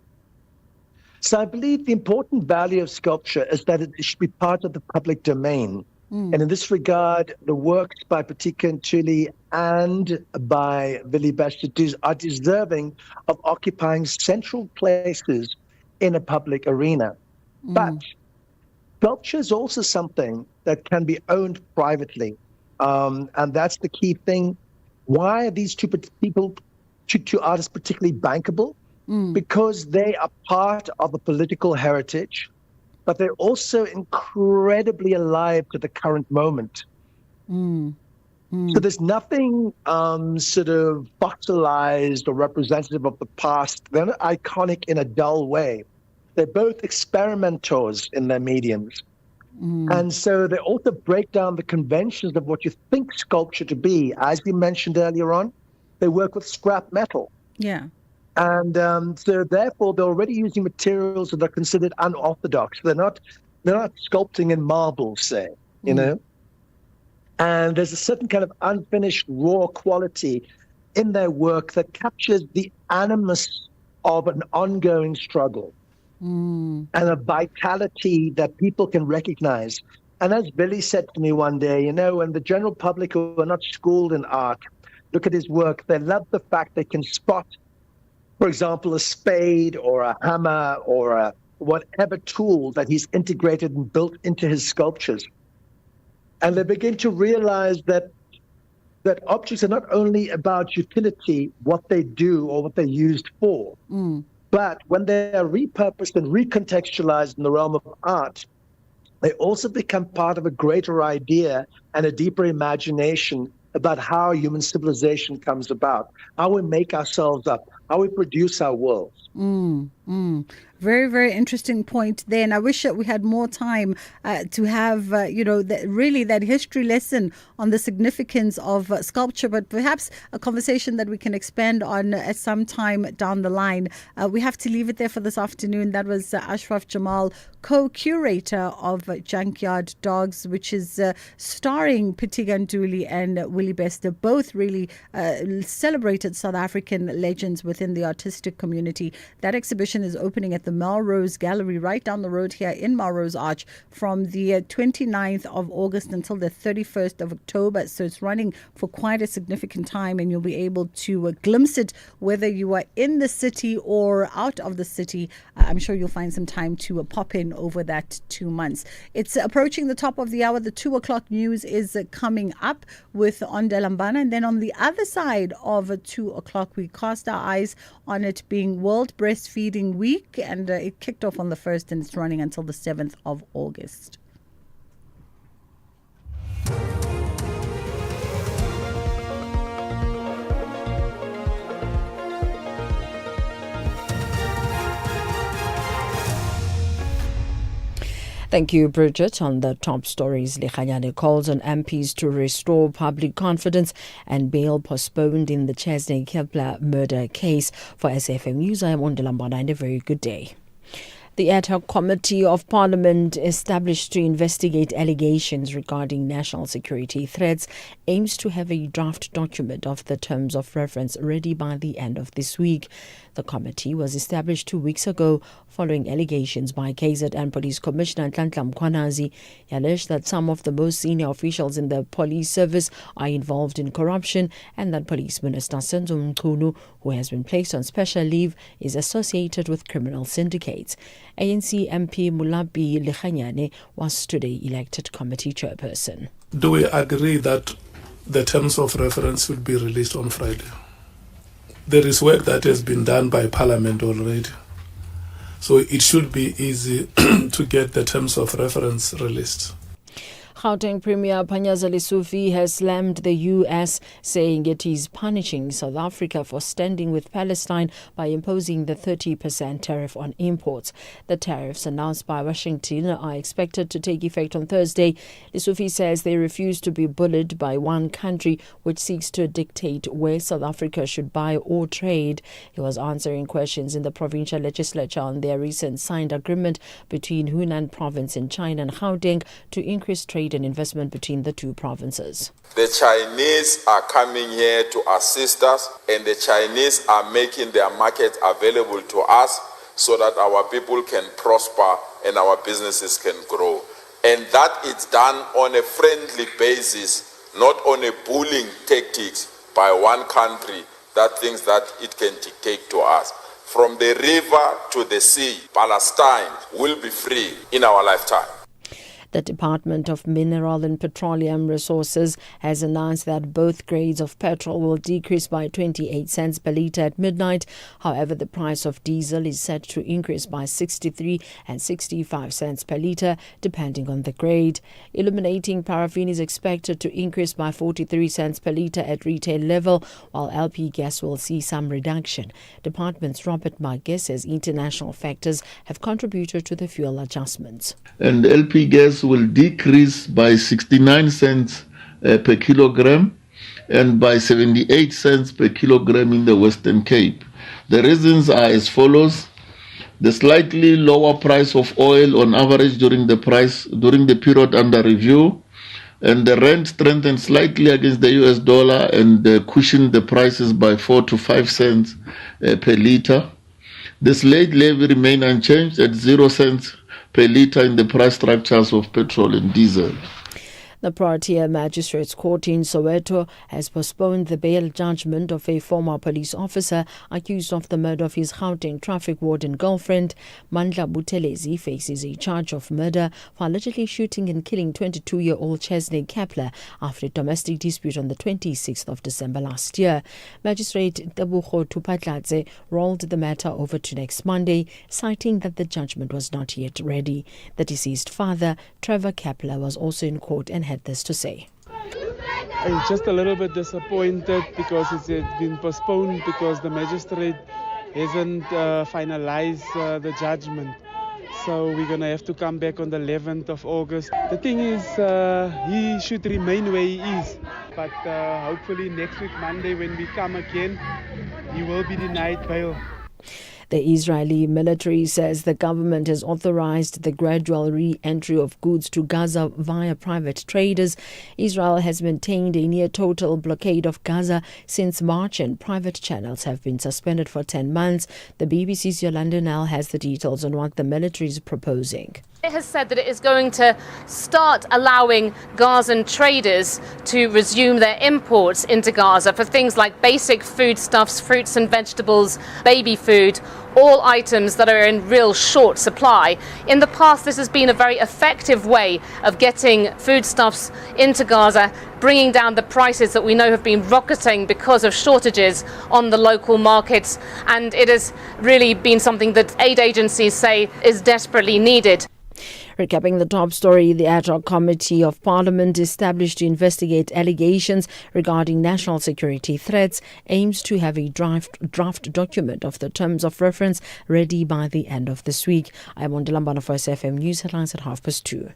So I believe the important value of sculpture is that it should be part of the public domain. And in this regard, the works by Patika Ntuli and by Willie Bashir are deserving of occupying central places in a public arena. But sculpture is also something that can be owned privately. And that's the key thing. Why are these two artists particularly bankable? Because they are part of a political heritage, but they're also incredibly alive to the current moment. So there's nothing sort of fossilized or representative of the past. They're not iconic in a dull way. They're both experimenters in their mediums. And so they also break down the conventions of what you think sculpture to be. As you mentioned earlier on, they work with scrap metal. Yeah. And so therefore, they're already using materials that are considered unorthodox. They're not sculpting in marble, say, you know. And there's a certain kind of unfinished, raw quality in their work that captures the animus of an ongoing struggle. And a vitality that people can recognize. And as Billy said to me one day, when the general public who are not schooled in art look at his work, they love the fact they can spot, for example, a spade or a hammer or a whatever tool that he's integrated and built into his sculptures. And they begin to realize that objects are not only about utility, what they do or what they're used for, but when they are repurposed and recontextualized in the realm of art, they also become part of a greater idea and a deeper imagination about how human civilization comes about, how we make ourselves up, how we produce our worlds. Very, very interesting point there. And I wish that we had more time to have, really that history lesson on the significance of sculpture, but perhaps a conversation that we can expand on at some time down the line. We have to leave it there for this afternoon. That was Ashraf Jamal, co-curator of Junkyard Dogs, which is starring Patika Ntuli and Willie Bester, both really celebrated South African legends within the artistic community. That exhibition is opening at the Melrose Gallery right down the road here in Melrose Arch from the 29th of August until the 31st of October. So it's running for quite a significant time, and you'll be able to glimpse it whether you are in the city or out of the city. I'm sure you'll find some time to pop in over that 2 months. It's approaching the top of the hour. The 2 o'clock news is coming up with Ondelambana, and then on the other side of 2 o'clock we cast our eyes on it being World Breastfeeding Week, and it kicked off on the 1st and it's running until the 7th of August. Thank you, Bridget. On the top stories, Lekganyane calls on MPs to restore public confidence and bail postponed in the Chesney Kepler murder case. For SFM News, I am Ondelambana, and a very good day. The ad hoc committee of Parliament established to investigate allegations regarding national security threats aims to have a draft document of the terms of reference ready by the end of this week. The committee was established 2 weeks ago following allegations by KZN Police Commissioner Nhlanhla Mkhwanazi. He alleged that some of the most senior officials in the police service are involved in corruption and that Police Minister Senzo Mchunu, who has been placed on special leave, is associated with criminal syndicates. ANC MP Mulabi Lekganyane was today elected committee chairperson. Do we agree that the terms of reference will be released on Friday? There is work that has been done by Parliament already. So it should be easy to get the terms of reference released. Gauteng Premier Panyaza Lesufi has slammed the US, saying it is punishing South Africa for standing with Palestine by imposing the 30% tariff on imports. The tariffs announced by Washington are expected to take effect on Thursday. Lesufi says they refuse to be bullied by one country which seeks to dictate where South Africa should buy or trade. He was answering questions in the provincial legislature on their recent signed agreement between Hunan province in China and Gauteng to increase trade and investment between the two provinces. The Chinese are coming here to assist us, and the Chinese are making their market available to us so that our people can prosper and our businesses can grow. And that is done on a friendly basis, not on a bullying tactics by one country that thinks that it can dictate to us. From the river to the sea, Palestine will be free in our lifetime. The Department of Mineral and Petroleum Resources has announced that both grades of petrol will decrease by 28 cents per litre at midnight. However, the price of diesel is set to increase by 63 and 65 cents per litre, depending on the grade. Illuminating paraffin is expected to increase by 43 cents per litre at retail level, while LP gas will see some reduction. Department's Robert Magge says international factors have contributed to the fuel adjustments. And LP gas will decrease by 69 cents per kilogram and by 78 cents per kilogram in the Western Cape. The reasons are as follows. The slightly lower price of oil on average during the period under review, and the rand strengthened slightly against the US dollar and cushioned the prices by 4 to 5 cents per litre. The slate levy remained unchanged at 0 cents per litre in the price structures of petrol and diesel. The Protea Magistrates Court in Soweto has postponed the bail judgment of a former police officer accused of the murder of his Gauteng traffic warden girlfriend. Mandla Buthelezi faces a charge of murder for allegedly shooting and killing 22-year-old Chesney Kepler after a domestic dispute on the 26th of December last year. Magistrate Tebogo Tupatladze rolled the matter over to next Monday, citing that the judgment was not yet ready. The deceased father, Trevor Kepler, was also in court and had this to say. I'm just a little bit disappointed because it's been postponed because the magistrate hasn't finalized the judgment. So we're going to have to come back on the 11th of August. The thing is, he should remain where he is. But hopefully next week, Monday, when we come again, he will be denied bail. The Israeli military says the government has authorized the gradual re-entry of goods to Gaza via private traders. Israel has maintained a near-total blockade of Gaza since March, and private channels have been suspended for 10 months. The BBC's Yolanda Nell has the details on what the military is proposing. It has said that it is going to start allowing Gazan traders to resume their imports into Gaza for things like basic foodstuffs, fruits and vegetables, baby food, all items that are in real short supply. In the past, this has been a very effective way of getting foodstuffs into Gaza, bringing down the prices that we know have been rocketing because of shortages on the local markets, and it has really been something that aid agencies say is desperately needed. Recapping the top story, the Ad hoc Committee of Parliament established to investigate allegations regarding national security threats aims to have a draft document of the terms of reference ready by the end of this week. I'm on Dilambana for SFM News headlines at 2:30.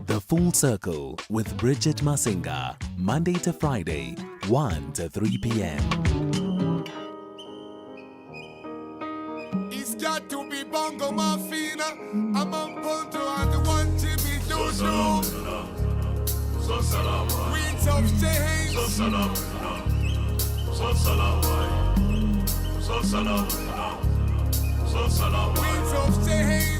The Full Circle with Bridget Masinga, Monday to Friday, 1 to 3 p.m. It's got to be Bongo Mafina. I'm on Ponto and the one Jimmy Jojo. Queens of James. Queens of James.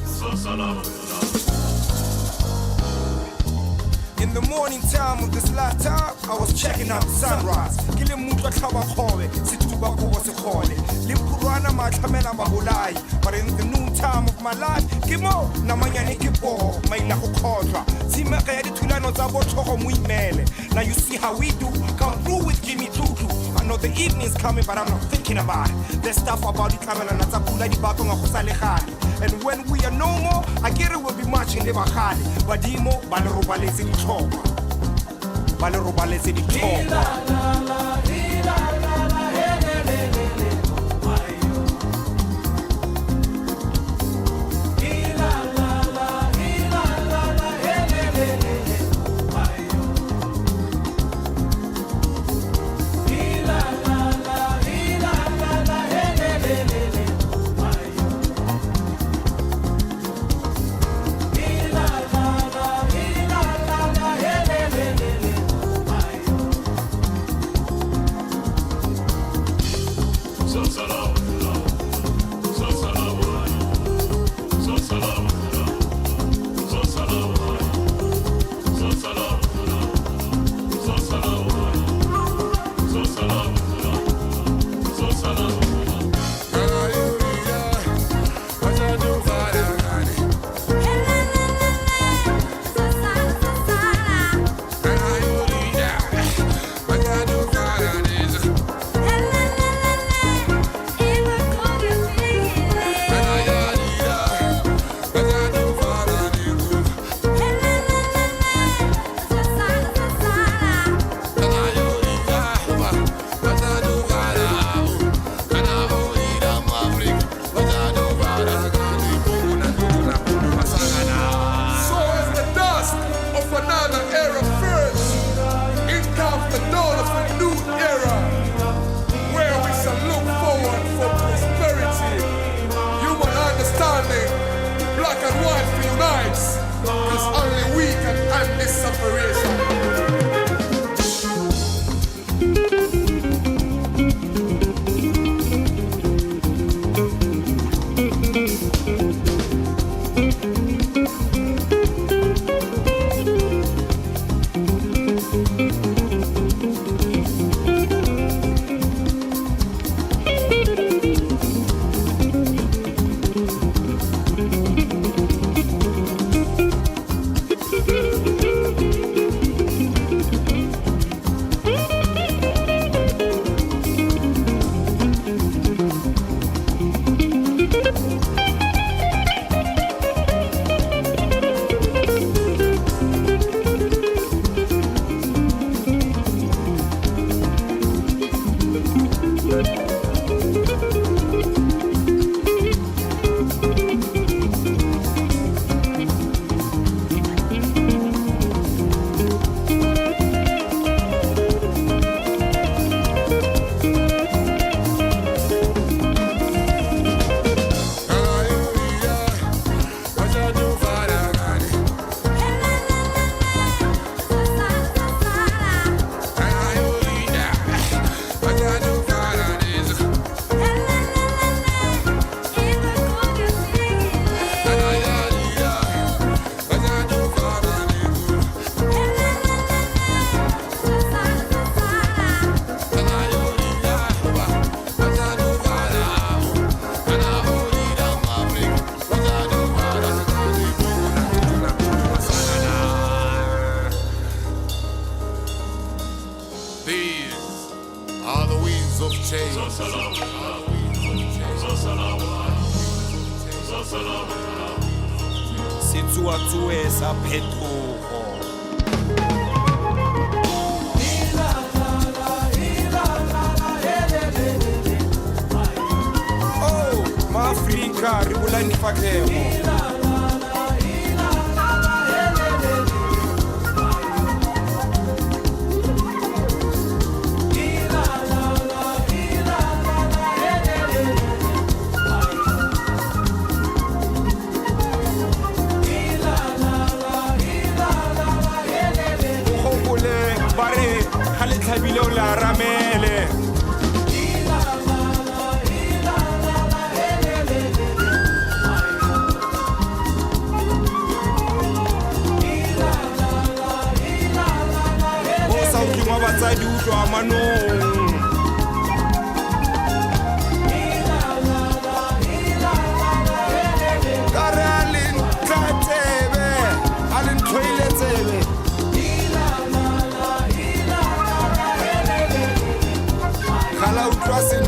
In the morning time of this lifetime, I was checking out the sunrise. Kile mtu akawa khowe, situba kuwa se khole. Limpura Bana matlamela mahulai. But in the noontime of my life, Kimo, Namanyani Kipo, Maila Hokota, Timaka Tulano Zabo Choko Muimele. Now you see how we do. Come through with Jimmy Tutu. I know the evening's coming, but I'm not thinking about it. There's stuff about the camera and Natapula di Baton of Salehani. And when we are no more, I get it will be marching the Bahali. Badimo, Balarobalese di Chopa. Balarobalese di Chopa.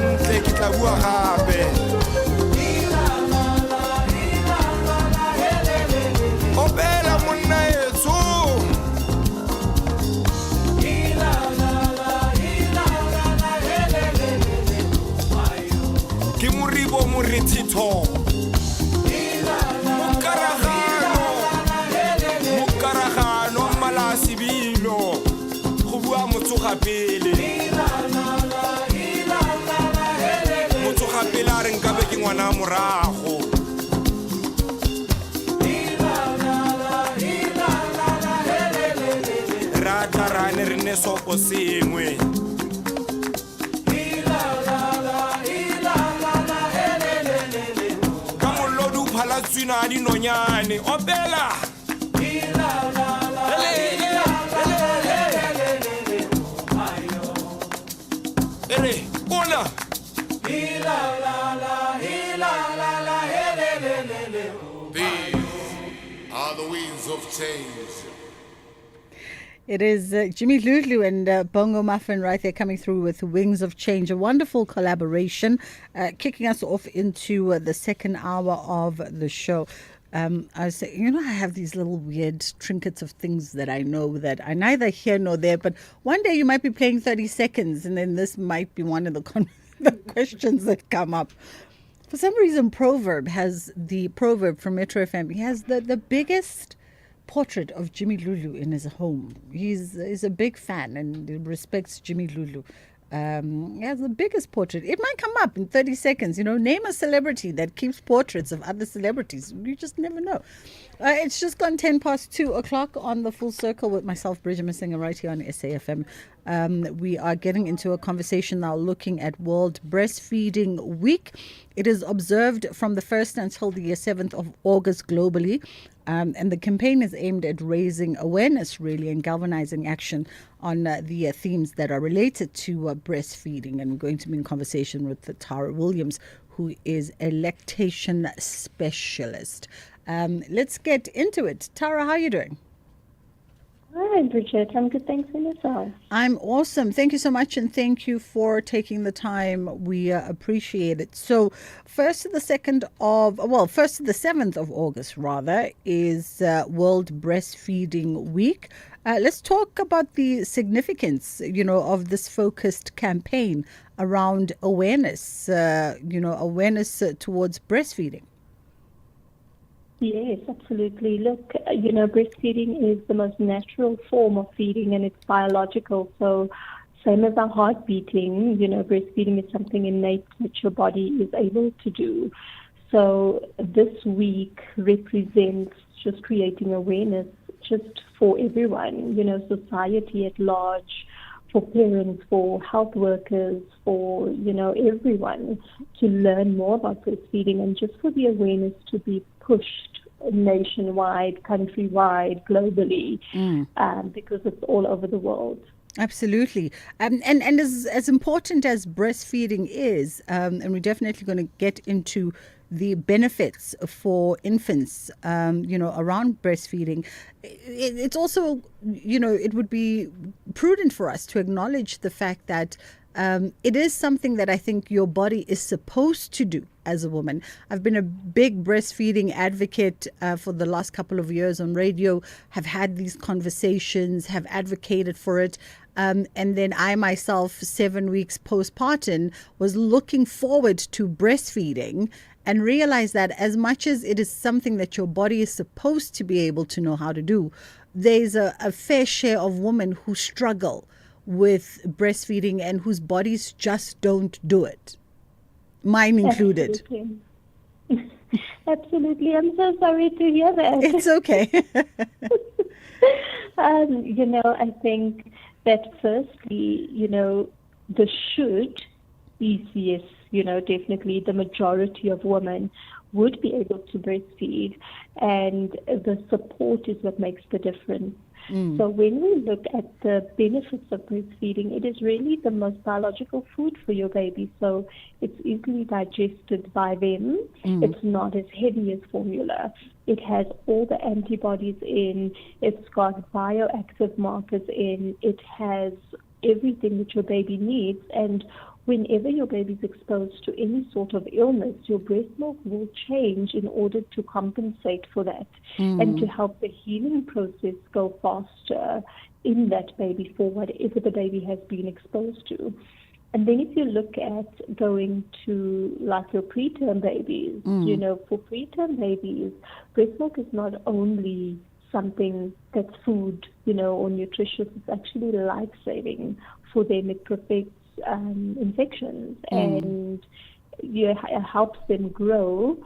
ntle ke tla bua gape opela monna etso ke moribo morithitho mokaragano malasibilo go bua motsogapele motsogapele a re nkabe ke ngwana morago rata rane re ne sopo sengwe ka mollo di phala tswina dinonyane opela ere bona These are the winds of change. It is Jimmy Lulu and Bongo Muffin right there coming through with Wings of Change, a wonderful collaboration, kicking us off into the second hour of the show. I was saying, I have these little weird trinkets of things that I know that are neither here nor there, but one day you might be playing 30 seconds and then this might be one of the questions that come up. For some reason, Proverb from Metro FM, he has the biggest portrait of Jimmy Lulu in his home. He's a big fan and respects Jimmy Lulu. He has the biggest portrait. It might come up in 30 seconds. Name a celebrity that keeps portraits of other celebrities. You just never know. It's just gone 2:10 on the Full Circle with myself, Bridget Masinga, right here on SAFM. We are getting into a conversation now looking at World Breastfeeding Week. It is observed from the 1st until the 7th of August globally. And the campaign is aimed at raising awareness, really, and galvanizing action on the themes that are related to breastfeeding. And we're going to be in conversation with Tara Williams, who is a lactation specialist. Let's get into it. Tara, how are you doing? Hi, Bridget. I'm good. Thanks for yourself. I'm awesome. Thank you so much. And thank you for taking the time. We appreciate it. So 1st to the 7th of August, rather, is World Breastfeeding Week. Let's talk about the significance, of this focused campaign around awareness, awareness towards breastfeeding. Yes, absolutely. Look, breastfeeding is the most natural form of feeding and it's biological. So same as our heart beating, breastfeeding is something innate that your body is able to do. So this week represents just creating awareness just for everyone, society at large, for parents, for health workers, for, everyone to learn more about breastfeeding and just for the awareness to be pushed nationwide, countrywide, globally, because it's all over the world. Absolutely. And as important as breastfeeding is, and we're definitely going to get into the benefits for infants, around breastfeeding, it's also, it would be prudent for us to acknowledge the fact that it is something that I think your body is supposed to do as a woman. I've been a big breastfeeding advocate for the last couple of years on radio, have had these conversations, have advocated for it. And then I myself, 7 weeks postpartum, was looking forward to breastfeeding and realized that as much as it is something that your body is supposed to be able to know how to do, there's a fair share of women who struggle with breastfeeding and whose bodies just don't do it, mine included. Absolutely. Absolutely. I'm so sorry to hear that. It's okay. I think that firstly, the should is yes, definitely the majority of women would be able to breastfeed, and the support is what makes the difference. So when we look at the benefits of breastfeeding, it is really the most biological food for your baby. So it's easily digested by them. It's not as heavy as formula. It has all the antibodies in. It's got bioactive markers in. It has everything that your baby needs. And whenever your baby's exposed to any sort of illness, your breast milk will change in order to compensate for that and to help the healing process go faster in that baby for whatever the baby has been exposed to. And then if you look at going to like your preterm babies, for preterm babies, breast milk is not only something that's food, or nutritious, it's actually life-saving for them. It prevents infections and it helps them grow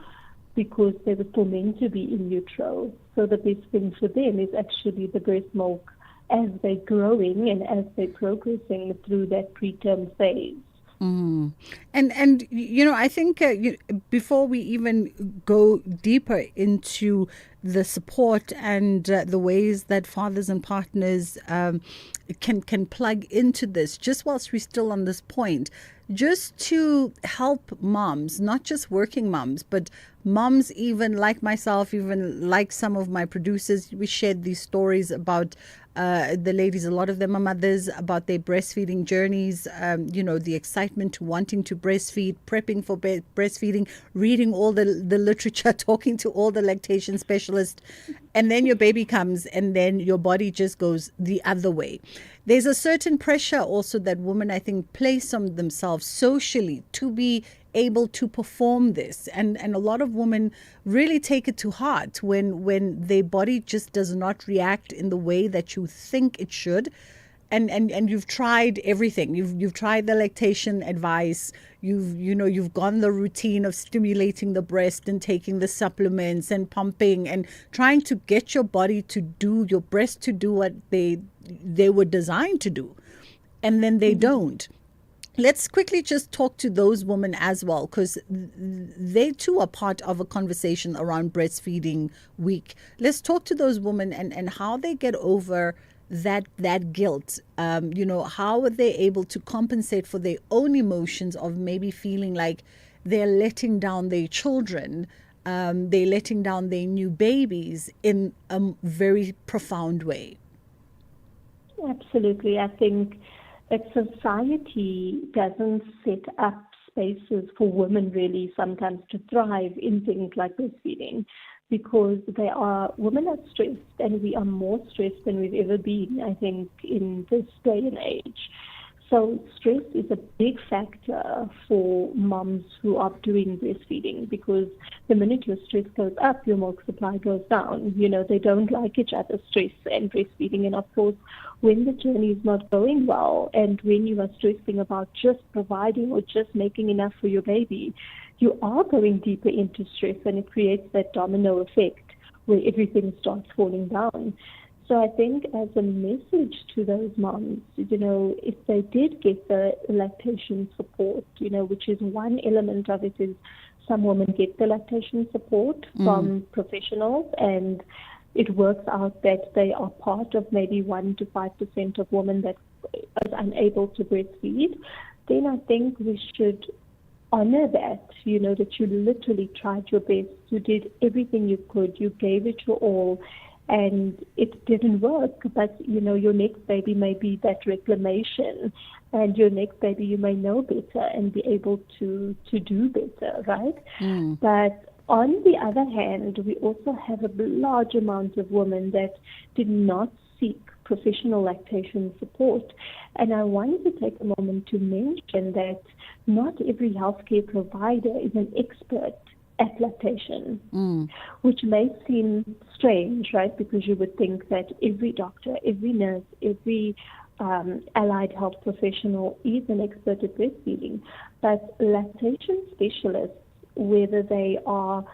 because they were still meant to be in utero. So the best thing for them is actually the breast milk as they're growing and as they're progressing through that preterm phase. And I think before we even go deeper into the support and the ways that fathers and partners can plug into this, just whilst we're still on this point, just to help moms, not just working moms, but moms even like myself, even like some of my producers. We shared these stories about the ladies, a lot of them are mothers, about their breastfeeding journeys, the excitement to wanting to breastfeed, prepping for breastfeeding, reading all the literature, talking to all the lactation specialists. And then your baby comes and then your body just goes the other way. There's a certain pressure also that women, I think, place on themselves socially to be able to perform this. And a lot of women really take it to heart when their body just does not react in the way that you think it should. And you've tried everything. You've tried the lactation advice. You've gone the routine of stimulating the breast and taking the supplements and pumping and trying to get your body to do, your breast to do what they were designed to do. And then they don't. Let's quickly just talk to those women as well, because they too are part of a conversation around Breastfeeding Week. Let's talk to those women and how they get over that guilt. How are they able to compensate for their own emotions of maybe feeling like they're letting down their children, they're letting down their new babies in a very profound way. Absolutely. I think that society doesn't set up spaces for women really sometimes to thrive in things like breastfeeding, because women are stressed, and we are more stressed than we've ever been, I think, in this day and age. So stress is a big factor for moms who are doing breastfeeding, because the minute your stress goes up, your milk supply goes down. They don't like each other, stress and breastfeeding. And of course, when the journey is not going well, and when you are stressing about just providing or just making enough for your baby, you are going deeper into stress, and it creates that domino effect where everything starts falling down. So I think as a message to those moms, if they did get the lactation support, which is one element of it, is some women get the lactation support from professionals, and it works out that they are part of maybe 1 to 5% of women that are unable to breastfeed, then I think we should honor that, that you literally tried your best, you did everything you could, you gave it your all, and it didn't work. But your next baby may be that reclamation, and your next baby you may know better and be able to do better, right? But on the other hand, we also have a large amount of women that did not seek professional lactation support. And I wanted to take a moment to mention that not every healthcare provider is an expert at lactation, which may seem strange, right? Because you would think that every doctor, every nurse, every allied health professional is an expert at breastfeeding. But lactation specialists, whether they are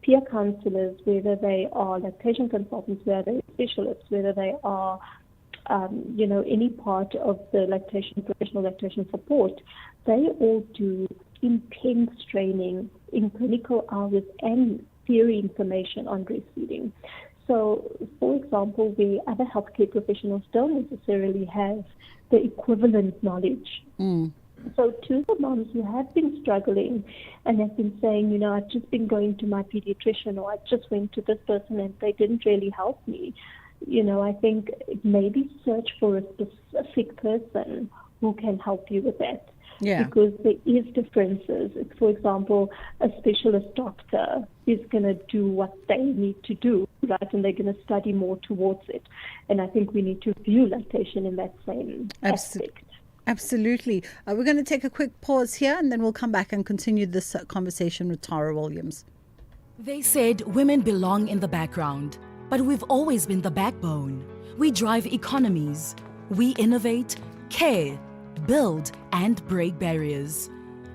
peer counselors, whether they are lactation consultants, whether they're specialists, whether they are any part of the professional lactation support, they all do intense training in clinical hours and theory information on breastfeeding. So, for example, where other healthcare professionals don't necessarily have the equivalent knowledge. So to the moms who have been struggling and have been saying, I've just been going to my pediatrician, or I just went to this person and they didn't really help me, I think maybe search for a specific person who can help you with that. Yeah. because there is differences. For example, a specialist doctor is going to do what they need to do, right? And they're going to study more towards it. And I think we need to view lactation in that same aspect. Absolutely. We're going to take a quick pause here and then we'll come back and continue this conversation with Tara Williams. They said women belong in the background, but we've always been the backbone. We drive economies. We innovate, care, build, and break barriers.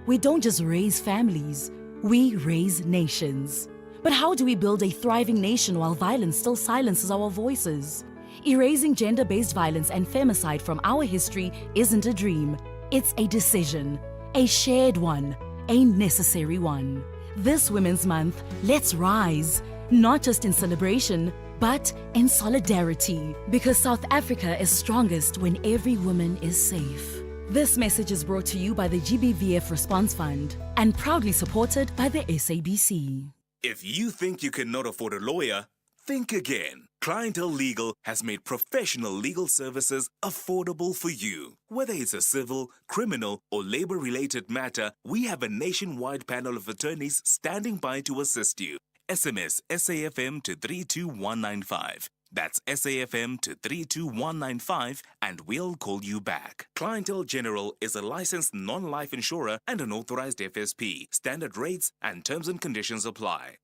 We don't just raise families, we raise nations. But how do we build a thriving nation while violence still silences our voices? Erasing gender-based violence and femicide from our history isn't a dream. It's a decision, a shared one, a necessary one. This Women's Month, let's rise, not just in celebration, but in solidarity, because South Africa is strongest when every woman is safe. This message is brought to you by the GBVF Response Fund and proudly supported by the SABC. If you think you cannot afford a lawyer, think again. Clientele Legal has made professional legal services affordable for you. Whether it's a civil, criminal, or labor-related matter, we have a nationwide panel of attorneys standing by to assist you. SMS SAFM to 32195. That's SAFM to 32195 and we'll call you back. Clientele General is a licensed non-life insurer and an authorized FSP. Standard rates and terms and conditions apply.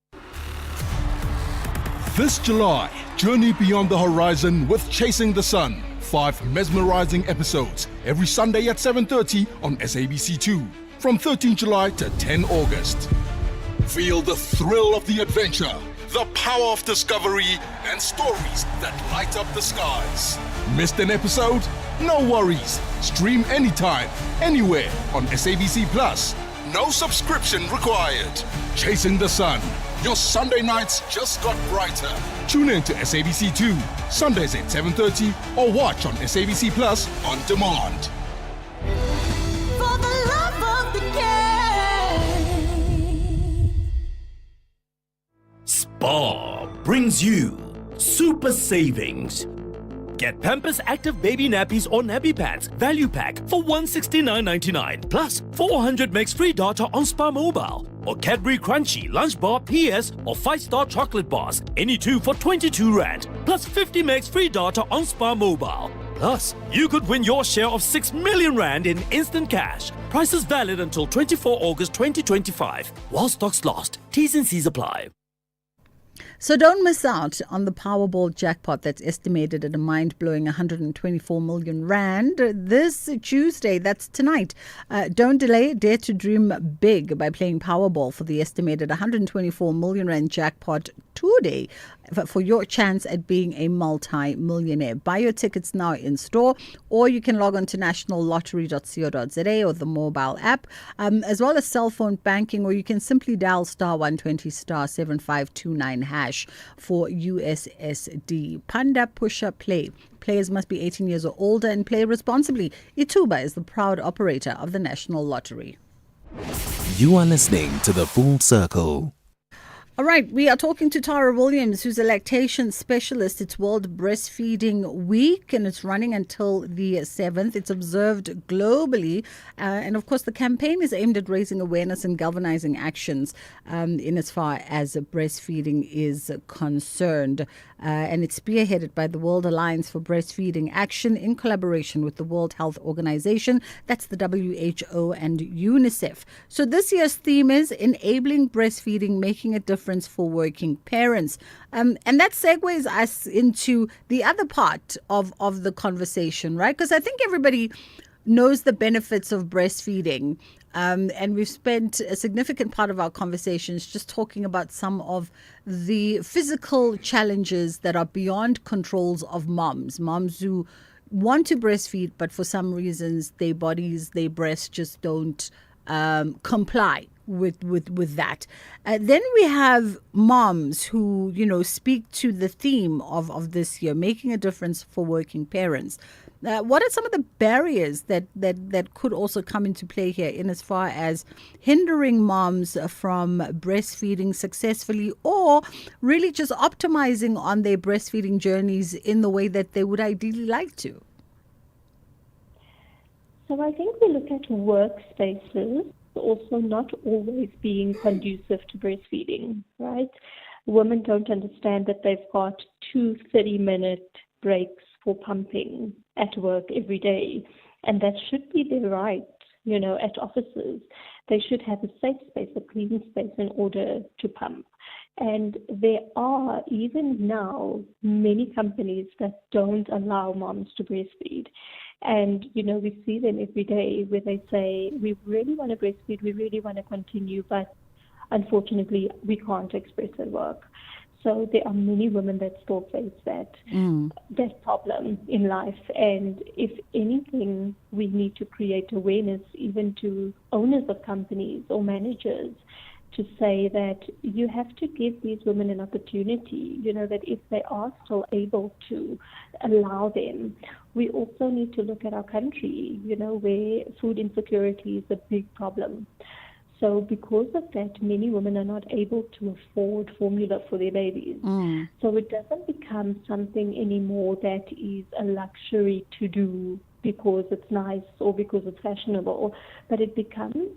This July, journey beyond the horizon with Chasing the Sun. 5 mesmerizing episodes every Sunday at 7:30 on SABC2 from 13 July to 10 August. Feel the thrill of the adventure, the power of discovery, and stories that light up the skies. Missed an episode? No worries. Stream anytime, anywhere on SABC Plus. No subscription required. Chasing the Sun. Your Sunday nights just got brighter. Tune in to SABC2, Sundays at 7:30 or watch on SABC Plus on demand. For the love of the game. Spa brings you super savings. Get Pampers Active Baby Nappies or Nappy Pads Value Pack for $169.99 plus 400 megs free data on Spa Mobile. Or Cadbury Crunchy Lunch Bar PS or 5-star chocolate bars, any two for 22 Rand plus 50 megs free data on Spa Mobile. Plus, you could win your share of 6 million Rand in instant cash. Prices valid until 24 August 2025. While stocks last. T's and C's apply. So don't miss out on the Powerball jackpot that's estimated at a mind-blowing 124 million Rand this Tuesday. That's tonight. Don't delay. Dare to dream big by playing Powerball for the estimated 124 million Rand jackpot today for your chance at being a multi-millionaire. Buy your tickets now in store, or you can log on to nationallottery.co.za or the mobile app, as well as cell phone banking, or you can simply dial *120 *7529# for USSD. Panda Pusher Play. Players must be 18 years or older and play responsibly. Ituba is the proud operator of the National Lottery. You are listening to The Full Circle. All right, we are talking to Tara Williams, who's a lactation specialist. It's World Breastfeeding Week, and it's running until the 7th. It's observed globally. And of course, the campaign is aimed at raising awareness and galvanizing actions in as far as breastfeeding is concerned. And it's spearheaded by the World Alliance for Breastfeeding Action in collaboration with the World Health Organization. That's the WHO and UNICEF. So this year's theme is Enabling Breastfeeding, Making a Difference for Working Parents. And that segues us into the other part of the conversation, right? Because I think everybody knows the benefits of breastfeeding. And we've spent a significant part of our conversations just talking about some of the physical challenges that are beyond controls of moms who want to breastfeed, but for some reasons their bodies, their breasts just don't comply with that. Then we have moms who, speak to the theme of this year, making a difference for working parents. What are some of the barriers that could also come into play here in as far as hindering moms from breastfeeding successfully, or really just optimizing on their breastfeeding journeys in the way that they would ideally like to? So I think we look at workspaces also not always being conducive to breastfeeding, right? Women don't understand that they've got 2 30-minute breaks for pumping at work every day, and that should be their right, at offices. They should have a safe space, a clean space in order to pump. And there are, even now, many companies that don't allow moms to breastfeed. And, we see them every day where they say, we really want to breastfeed, we really want to continue, but unfortunately, we can't express at work. So there are many women that still face that problem in life. And if anything, we need to create awareness even to owners of companies or managers to say that you have to give these women an opportunity, that if they are still able to allow them. We also need to look at our country, where food insecurity is a big problem. So because of that, many women are not able to afford formula for their babies. So it doesn't become something anymore that is a luxury to do because it's nice or because it's fashionable, but it becomes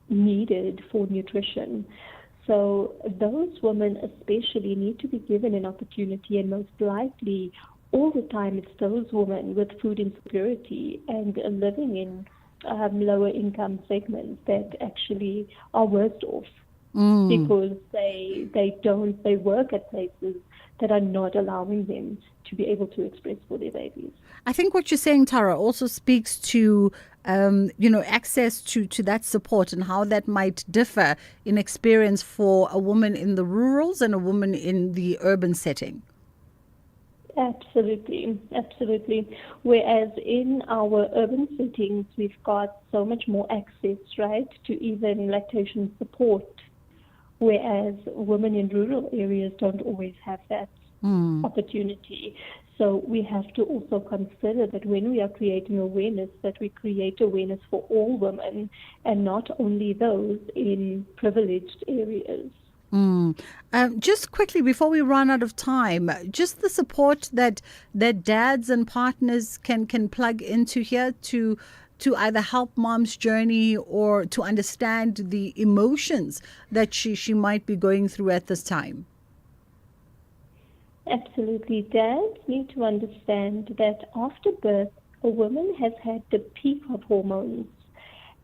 needed for nutrition. So those women especially need to be given an opportunity, and most likely all the time it's those women with food insecurity and living in lower income segments that actually are worse off because they work at places that are not allowing them to be able to express for their babies. I think what you're saying, Tara, also speaks to access to that support and how that might differ in experience for a woman in the rurals and a woman in the urban setting. Absolutely. Whereas in our urban settings, we've got so much more access, right, to even lactation support, whereas women in rural areas don't always have that opportunity. So we have to also consider that when we are creating awareness, that we create awareness for all women and not only those in privileged areas. Just quickly before we run out of time, just the support that dads and partners can plug into here to either help mom's journey or to understand the emotions that she might be going through at this time. Absolutely. Dads need to understand that after birth, a woman has had the peak of hormones.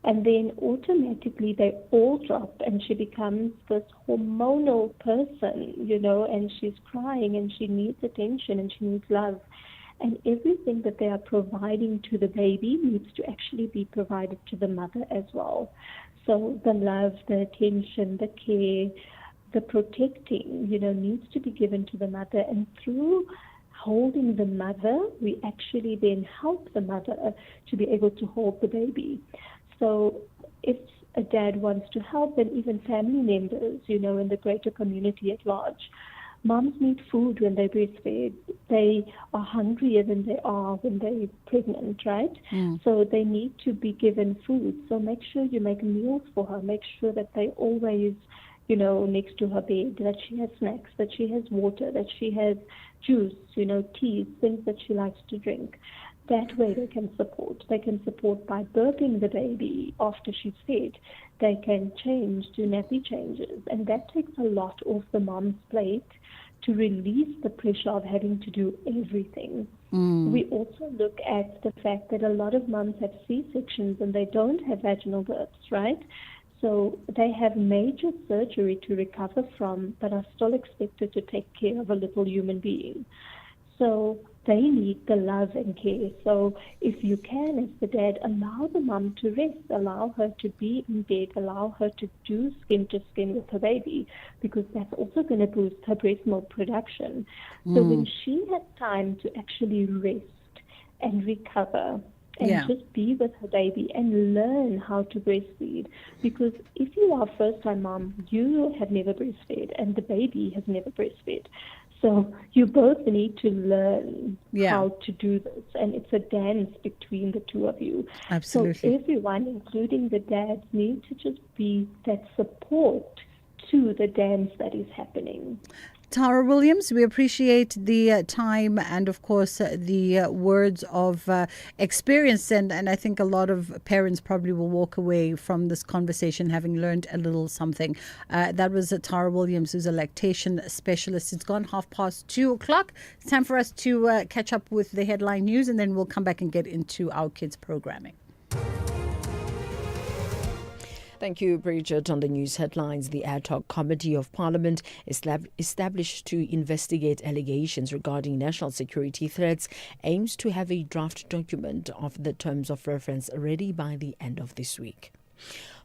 And then automatically they all drop and she becomes this hormonal person, and she's crying and she needs attention and she needs love. And everything that they are providing to the baby needs to actually be provided to the mother as well. So the love, the attention, the care, the protecting, needs to be given to the mother. And through holding the mother, we actually then help the mother to be able to hold the baby. So if a dad wants to help, and even family members, in the greater community at large, moms need food when they breastfeed. They are hungrier than they are when they're pregnant, right? So they need to be given food. So make sure you make meals for her. Make sure that they always, next to her bed, that she has snacks, that she has water, that she has juice, teas, things that she likes to drink. That way they can support. They can support by burping the baby after she's fed. They can do nappy changes. And that takes a lot off the mom's plate to release the pressure of having to do everything. We also look at the fact that a lot of moms have C-sections and they don't have vaginal births, right? So they have major surgery to recover from, but are still expected to take care of a little human being. So they need the love and care. So if you can, as the dad, allow the mom to rest, allow her to be in bed, allow her to do skin to skin with her baby, because that's also going to boost her breast milk production. So when she has time to actually rest and recover and just be with her baby and learn how to breastfeed. Because if you are a first-time mom, you have never breastfed and the baby has never breastfed. So you both need to learn how to do this. And it's a dance between the two of you. Absolutely. So everyone, including the dads, need to just be that support to the dance that is happening. Tara Williams, we appreciate the time and, of course, the words of experience. And I think a lot of parents probably will walk away from this conversation having learned a little something. That was Tara Williams, who's a lactation specialist. It's gone 2:30. It's time for us to catch up with the headline news, and then we'll come back and get into our kids' programming. Thank you, Bridget. On the news headlines, the ad hoc committee of Parliament established to investigate allegations regarding national security threats aims to have a draft document of the terms of reference ready by the end of this week.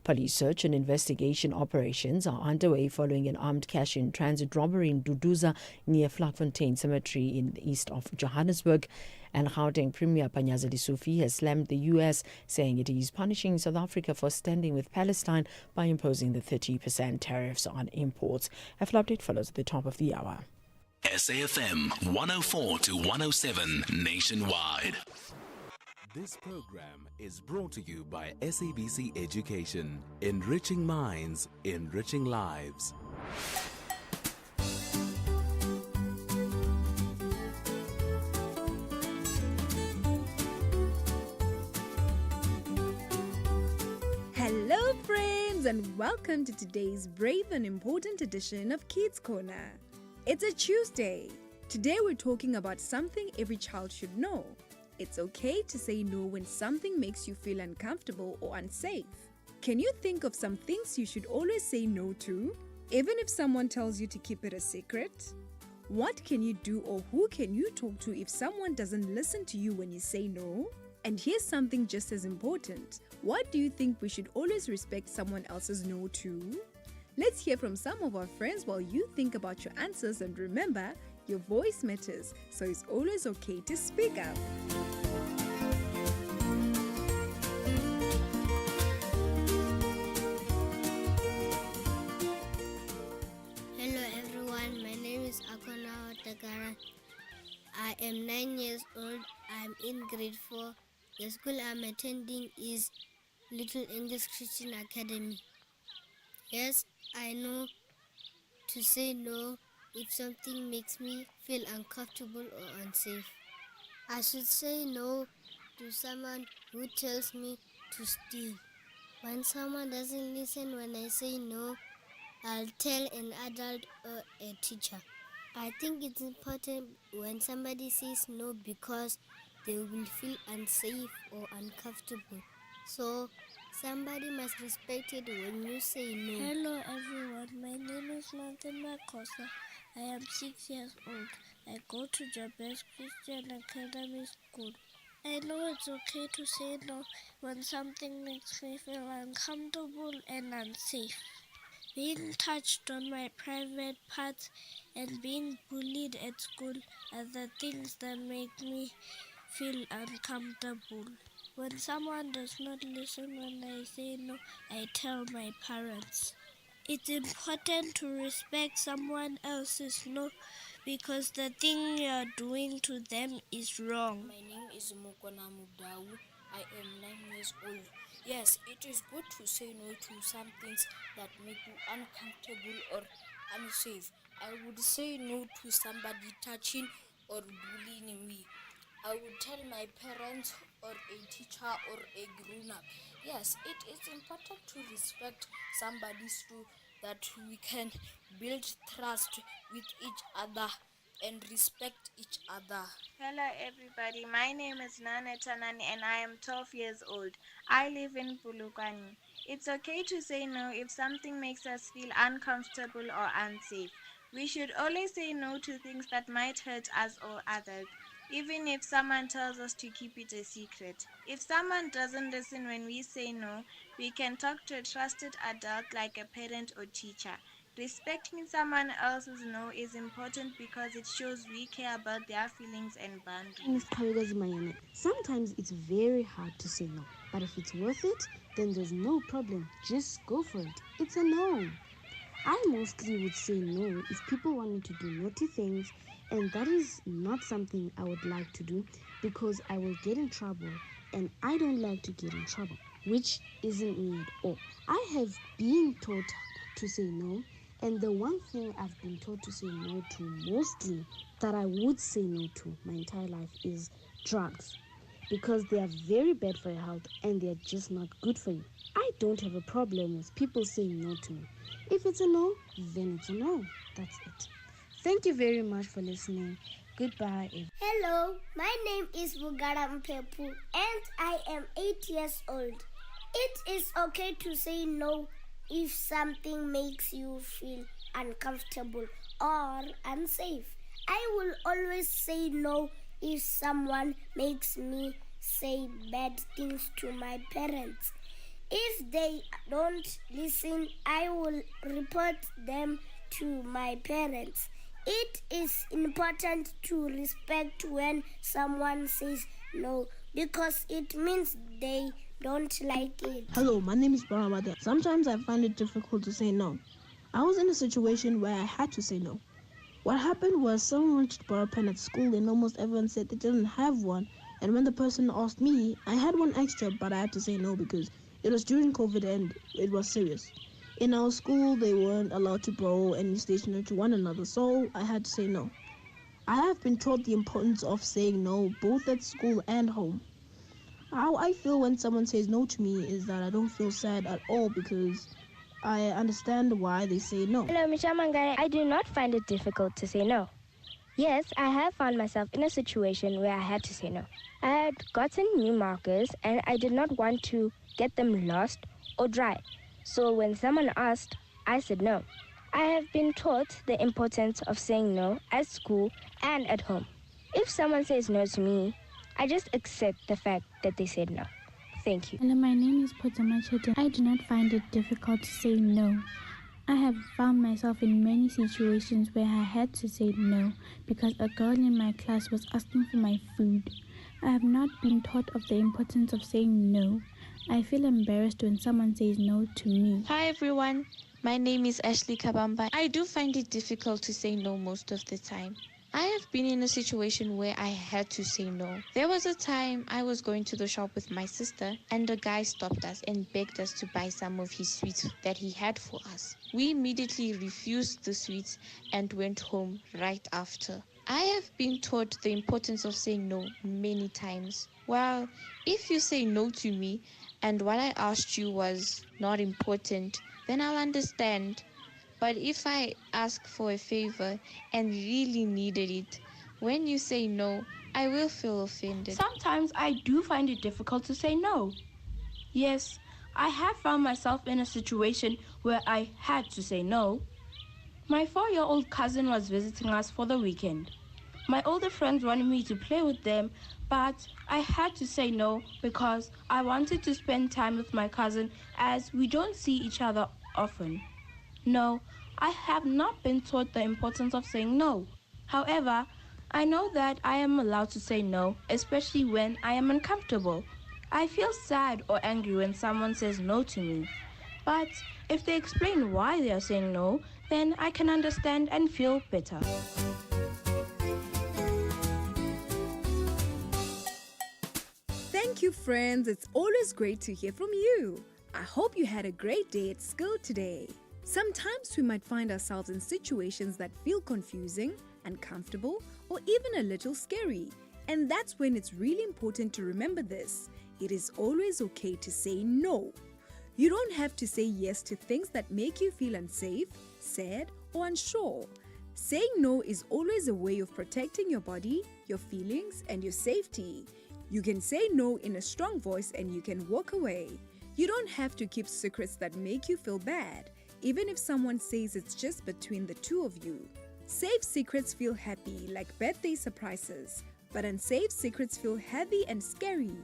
Police search and investigation operations are underway following an armed cash-in-transit robbery in Duduza near Vlakfontein Cemetery in the east of Johannesburg. And Gauteng Premier Panyaza Lesufi has slammed the U.S., saying it is punishing South Africa for standing with Palestine by imposing the 30% tariffs on imports. A full update follows at the top of the hour. SAFM 104 to 107 nationwide. This program is brought to you by SABC Education, enriching minds, enriching lives. Hello friends, and welcome to today's brave and important edition of Kids Corner. It's a Tuesday. Today we're talking about something every child should know. It's okay to say no when something makes you feel uncomfortable or unsafe. Can you think of some things you should always say no to, even if someone tells you to keep it a secret? What can you do or who can you talk to if someone doesn't listen to you when you say no? And here's something just as important. What do you think we should always respect someone else's no to? Let's hear from some of our friends while you think about your answers, and remember, your voice matters, so it's always okay to speak up. Hello everyone, my name is Akona Otagara. I am 9 years old. I'm in grade 4. The school I'm attending is Little Angels Christian Academy. Yes, I know to say no if something makes me feel uncomfortable or unsafe. I should say no to someone who tells me to steal. When someone doesn't listen when I say no, I'll tell an adult or a teacher. I think it's important when somebody says no because they will feel unsafe or uncomfortable. So somebody must respect it when you say no. Hello everyone, my name is Martin Makosa. I am 6 years old. I go to Jabez Christian Academy School. I know it's okay to say no when something makes me feel uncomfortable and unsafe. Being touched on my private parts and being bullied at school are the things that make me feel uncomfortable. When someone does not listen when I say no, I tell my parents. It's important to respect someone else's no because the thing you're doing to them is wrong. My name is Mukona Mugdau. I am 9 years old. Yes, it is good to say no to some things that make you uncomfortable or unsafe. I would say no to somebody touching or bullying me. I would tell my parents or a teacher or a grown-up. Yes, it is important to respect somebody's too, that we can build trust with each other and respect each other. Hello everybody, my name is Nana Tanani and I am 12 years old. I live in Bulugani. It's okay to say no if something makes us feel uncomfortable or unsafe. We should always say no to things that might hurt us or others, even if someone tells us to keep it a secret. If someone doesn't listen when we say no, we can talk to a trusted adult like a parent or teacher. Respecting someone else's no is important because it shows we care about their feelings and boundaries. Sometimes it's very hard to say no, but if it's worth it, then there's no problem. Just go for it. It's a no. I mostly would say no if people want me to do naughty things, and that is not something I would like to do because I will get in trouble, and I don't like to get in trouble, which isn't me at all. I have been taught to say no, And the one thing I've been taught to say no to mostly, that I would say no to my entire life, is drugs. Because they are very bad for your health and they are just not good for you. I don't have a problem with people saying no to me. If it's a no, then it's a no. That's it. Thank you very much for listening. Goodbye, everyone. Hello, my name is Bugara Mpepu and I am 8 years old. It is okay to say no if something makes you feel uncomfortable or unsafe. I will always say no if someone makes me say bad things to my parents. If they don't listen, I will report them to my parents. It is important to respect when someone says no because it means they don't like it. Hello, my name is Baramada. Sometimes I find it difficult to say no. I was in a situation where I had to say no. What happened was someone wanted to borrow a pen at school and almost everyone said they didn't have one. And when the person asked me, I had one extra, but I had to say no because it was during COVID and it was serious. In our school, they weren't allowed to borrow any stationery to one another, so I had to say no. I have been taught the importance of saying no both at school and home. How I feel when someone says no to me is that I don't feel sad at all because I understand why they say no. Hello, Mishamangare. I do not find it difficult to say no. Yes, I have found myself in a situation where I had to say no. I had gotten new markers and I did not want to get them lost or dry. So when someone asked, I said no. I have been taught the importance of saying no at school and at home. If someone says no to me, I just accept the fact that they said no. Thank you. Hello, my name is Potamachete. I do not find it difficult to say no. I have found myself in many situations where I had to say no because a girl in my class was asking for my food. I have not been taught of the importance of saying no. I feel embarrassed when someone says no to me. Hi everyone, my name is Ashley Kabamba. I do find it difficult to say no most of the time. I have been in a situation where I had to say no. There was a time I was going to the shop with my sister and a guy stopped us and begged us to buy some of his sweets that he had for us. We immediately refused the sweets and went home right after. I have been taught the importance of saying no many times. Well, if you say no to me and what I asked you was not important, then I'll understand. But if I ask for a favor and really needed it, when you say no, I will feel offended. Sometimes I do find it difficult to say no. Yes, I have found myself in a situation where I had to say no. My 4-year-old cousin was visiting us for the weekend. My older friends wanted me to play with them, but I had to say no because I wanted to spend time with my cousin as we don't see each other often. No, I have not been taught the importance of saying no. However, I know that I am allowed to say no, especially when I am uncomfortable. I feel sad or angry when someone says no to me. But if they explain why they are saying no, then I can understand and feel better. Thank you, friends. It's always great to hear from you. I hope you had a great day at school today. Sometimes we might find ourselves in situations that feel confusing, uncomfortable, or even a little scary. And that's when it's really important to remember this. It is always okay to say no. You don't have to say yes to things that make you feel unsafe, sad, or unsure. Saying no is always a way of protecting your body, your feelings, and your safety. You can say no in a strong voice and you can walk away. You don't have to keep secrets that make you feel bad, even if someone says it's just between the two of you. Safe secrets feel happy, like birthday surprises, but unsafe secrets feel heavy and scary.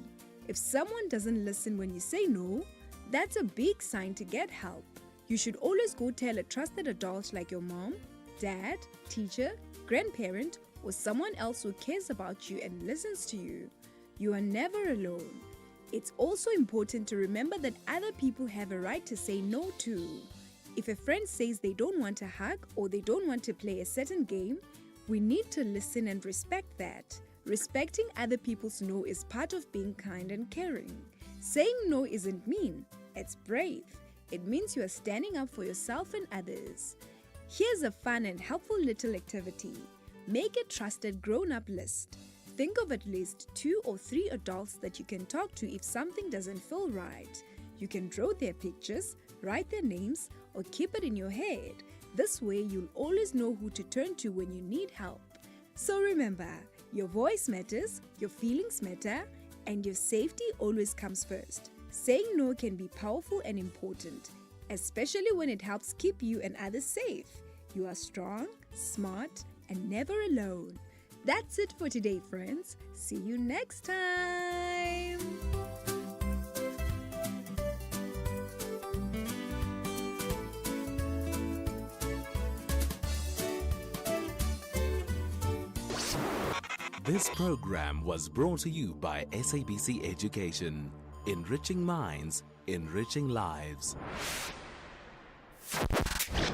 If someone doesn't listen when you say no, that's a big sign to get help. You should always go tell a trusted adult like your mom, dad, teacher, grandparent, or someone else who cares about you and listens to you. You are never alone. It's also important to remember that other people have a right to say no too. If a friend says they don't want a hug or they don't want to play a certain game, we need to listen and respect that. Respecting other people's no is part of being kind and caring. Saying no isn't mean, it's brave. It means you are standing up for yourself and others. Here's a fun and helpful little activity. Make a trusted grown-up list. Think of at least 2 or 3 adults that you can talk to if something doesn't feel right. You can draw their pictures, write their names, or keep it in your head. This way, you'll always know who to turn to when you need help. So remember, your voice matters, your feelings matter, and your safety always comes first. Saying no can be powerful and important, especially when it helps keep you and others safe. You are strong, smart, and never alone. That's it for today, friends. See you next time. This program was brought to you by SABC Education, enriching minds, enriching lives.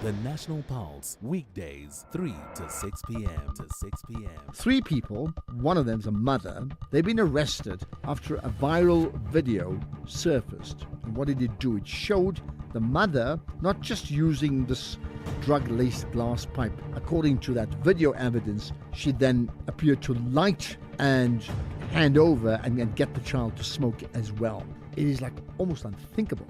The National Pulse, weekdays 3 to 6 p.m. 3 people, one of them's a mother, they've been arrested after a viral video surfaced. And what did it do? It showed the mother not just using this drug-laced glass pipe. According to that video evidence, she then appeared to light and hand over and get the child to smoke as well. It is like almost unthinkable.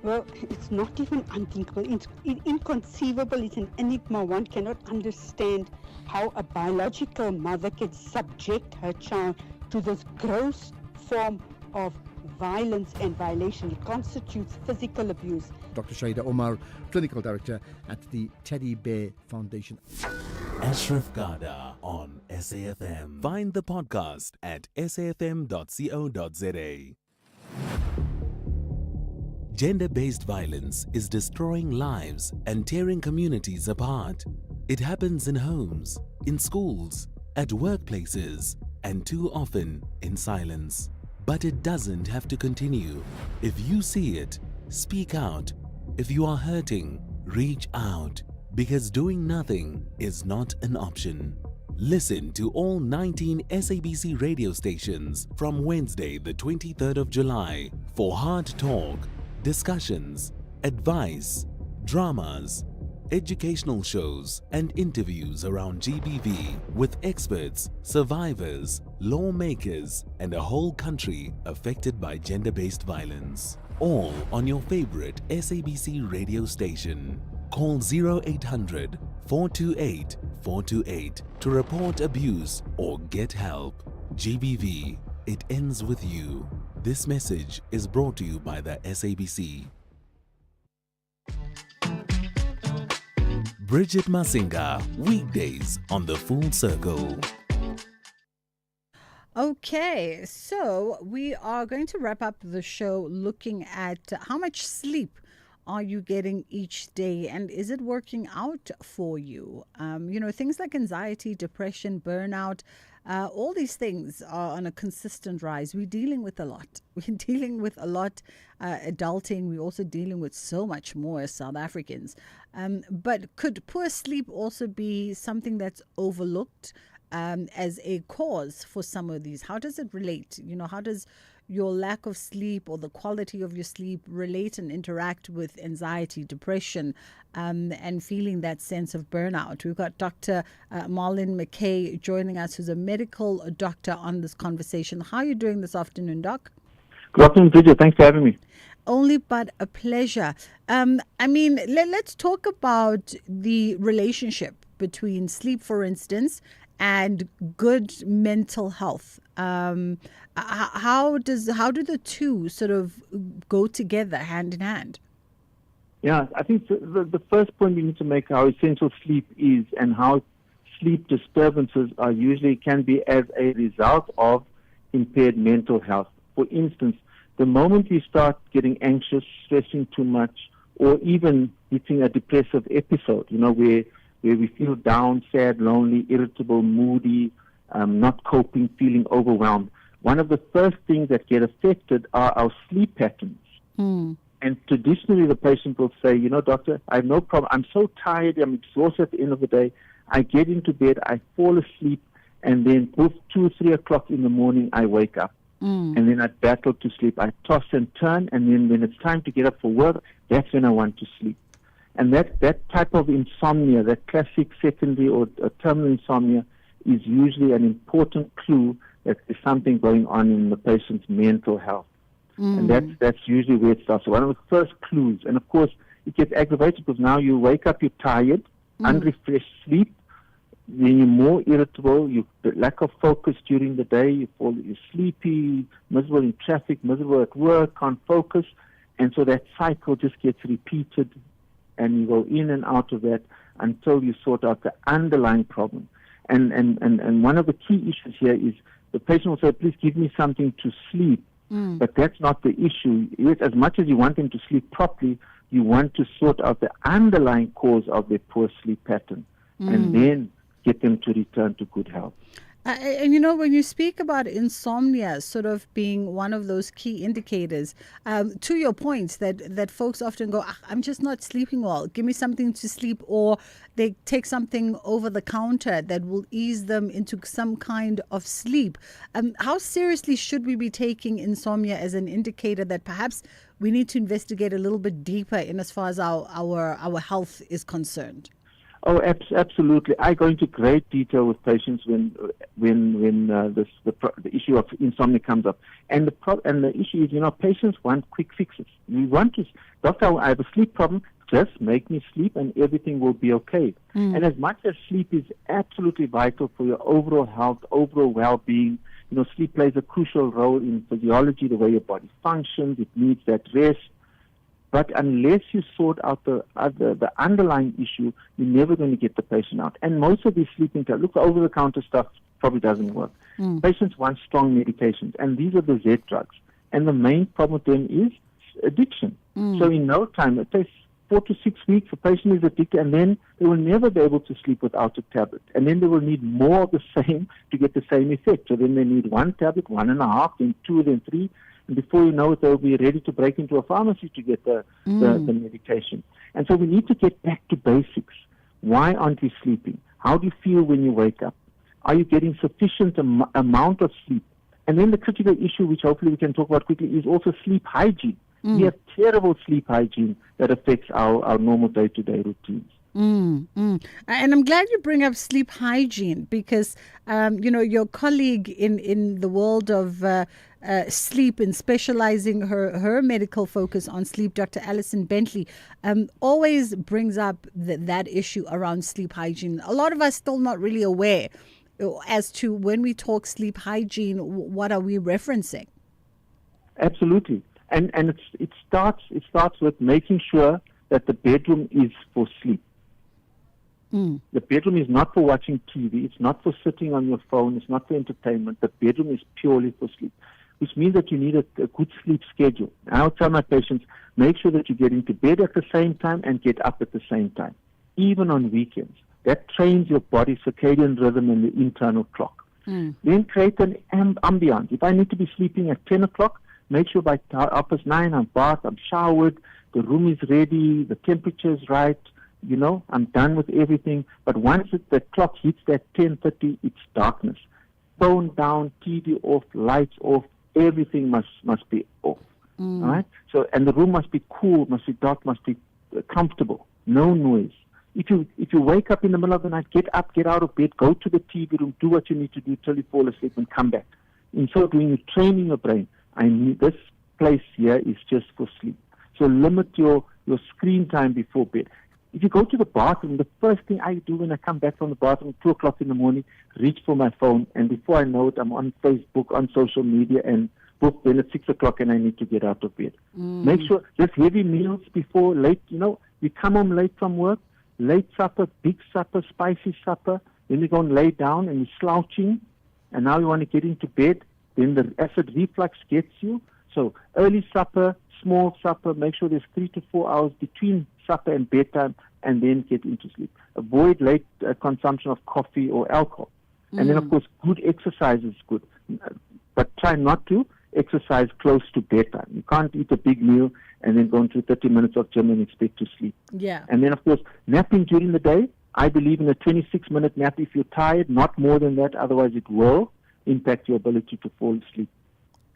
Well, it's not even unthinkable. It's inconceivable. It's an enigma. One cannot understand how a biological mother can subject her child to this gross form of violence and violation. It constitutes physical abuse. Dr. Shaida Omar, Clinical Director at the Teddy Bear Foundation. Ashraf Gada on SAFM. Find the podcast at safm.co.za. Gender-based violence is destroying lives and tearing communities apart. It happens in homes, in schools, at workplaces, and too often in silence. But it doesn't have to continue. If you see it, speak out. If you are hurting, reach out. Because doing nothing is not an option. Listen to all 19 SABC radio stations from Wednesday, the 23rd of July for hard talk, discussions, advice, dramas, educational shows, and interviews around GBV with experts, survivors, lawmakers, and a whole country affected by gender-based violence. All on your favorite SABC radio station. Call 0800 428 428 to report abuse or get help. GBV, it ends with you. This message is brought to you by the SABC. Bridget Masinga, weekdays on The Full Circle. Okay, so we are going to wrap up the show looking at how much sleep are you getting each day, and is it working out for you? Things like anxiety, depression, burnout, all these things are on a consistent rise. We're dealing with a lot. We're dealing with a lot adulting. We're also dealing with so much more as South Africans. But could poor sleep also be something that's overlooked as a cause for some of these? How does it relate? How does your lack of sleep or the quality of your sleep relate and interact with anxiety, depression, and feeling that sense of burnout? We've got Dr. Marlon McKay joining us, who's a medical doctor on this conversation. How are you doing this afternoon, Doc? Good afternoon, Bridget. Thanks for having me. Only but a pleasure. Let's talk about the relationship between sleep, for instance, and good mental health. How do the two sort of go together hand in hand? Yeah, I think the first point we need to make how essential sleep is and how sleep disturbances are usually can be as a result of impaired mental health. For instance, the moment we start getting anxious, stressing too much, or even hitting a depressive episode, where we feel down, sad, lonely, irritable, moody, not coping, feeling overwhelmed, one of the first things that get affected are our sleep patterns. And traditionally, the patient will say, doctor, I have no problem. I'm so tired. I'm exhausted at the end of the day. I get into bed, I fall asleep, and then 2, 3 o'clock in the morning, I wake up. And then I battle to sleep. I toss and turn, and then when it's time to get up for work, that's when I want to sleep. And that type of insomnia, that classic secondary or terminal insomnia, is usually an important clue that there's something going on in the patient's mental health. And that's usually where it starts. So one of the first clues, and of course it gets aggravated because now you wake up, you're tired, unrefreshed sleep, then you're more irritable, you lack of focus during the day, you're sleepy, miserable in traffic, miserable at work, can't focus, and so that cycle just gets repeated, and you go in and out of that until you sort out the underlying problem. And one of the key issues here is the patient will say, please give me something to sleep. But that's not the issue. Yes, as much as you want them to sleep properly, you want to sort out the underlying cause of their poor sleep pattern and then get them to return to good health. And you know, when you speak about insomnia sort of being one of those key indicators, to your point that folks often go, I'm just not sleeping well, give me something to sleep, or they take something over the counter that will ease them into some kind of sleep. How seriously should we be taking insomnia as an indicator that perhaps we need to investigate a little bit deeper in as far as our health is concerned? Oh, absolutely. I go into great detail with patients when the issue of insomnia comes up, and the issue is, patients want quick fixes. We want to, doctor, I have a sleep problem. Just make me sleep, and everything will be okay. And as much as sleep is absolutely vital for your overall health, overall well-being, sleep plays a crucial role in physiology, the way your body functions. It needs that rest. But unless you sort out the underlying issue, you're never going to get the patient out. And most of these sleeping pills, look, over-the-counter stuff probably doesn't work. Patients want strong medications, and these are the Z drugs. And the main problem with them is addiction. So in no time, it takes 4 to 6 weeks, a patient is addicted, and then they will never be able to sleep without a tablet. And then they will need more of the same to get the same effect. So then they need 1 tablet, 1.5, then 2, then 3. And before you know it, they'll be ready to break into a pharmacy to get the medication. And so we need to get back to basics. Why aren't we sleeping? How do you feel when you wake up? Are you getting sufficient amount of sleep? And then the critical issue, which hopefully we can talk about quickly, is also sleep hygiene. We have terrible sleep hygiene that affects our normal day-to-day routines. And I'm glad you bring up sleep hygiene because, your colleague in the world of sleep and specializing her medical focus on sleep, Dr. Alison Bentley, always brings up that issue around sleep hygiene. A lot of us still not really aware as to when we talk sleep hygiene, what are we referencing? Absolutely. And it starts with making sure that the bedroom is for sleep. The bedroom is not for watching TV. It's not for sitting on your phone. It's not for entertainment. The bedroom is purely for sleep, which means that you need a good sleep schedule. I'll tell my patients, make sure that you get into bed at the same time and get up at the same time, even on weekends. That trains your body's circadian rhythm and the internal clock. Then create an ambiance. If I need to be sleeping at 10 o'clock, make sure by 9:30 I'm bathed, I'm showered, the room is ready, the temperature is right, I'm done with everything. But once the clock hits that 10:30, it's darkness. Phone down, TV off, lights off, everything must be off. All right? So, and the room must be cool, must be dark, must be comfortable, no noise. If you wake up in the middle of the night, get up, get out of bed, go to the TV room, do what you need to do till you fall asleep and come back. In so doing, you're training your brain. This place here is just for sleep. So limit your screen time before bed. If you go to the bathroom, the first thing I do when I come back from the bathroom at 2 o'clock in the morning, reach for my phone, and before I know it, I'm on Facebook, on social media, and then it's 6 o'clock and I need to get out of bed. Make sure, just heavy meals before, late, you come home late from work, late supper, big supper, spicy supper, then you go and lay down and you're slouching, and now you want to get into bed, then the acid reflux gets you. So early supper, small supper, make sure there's 3 to 4 hours between supper and bedtime, and then get into sleep. Avoid late consumption of coffee or alcohol. And then, of course, good exercise is good. But try not to exercise close to bedtime. You can't eat a big meal and then go into 30 minutes of gym and expect to sleep. Yeah. And then, of course, napping during the day. I believe in a 26-minute nap if you're tired, not more than that, otherwise it will impact your ability to fall asleep.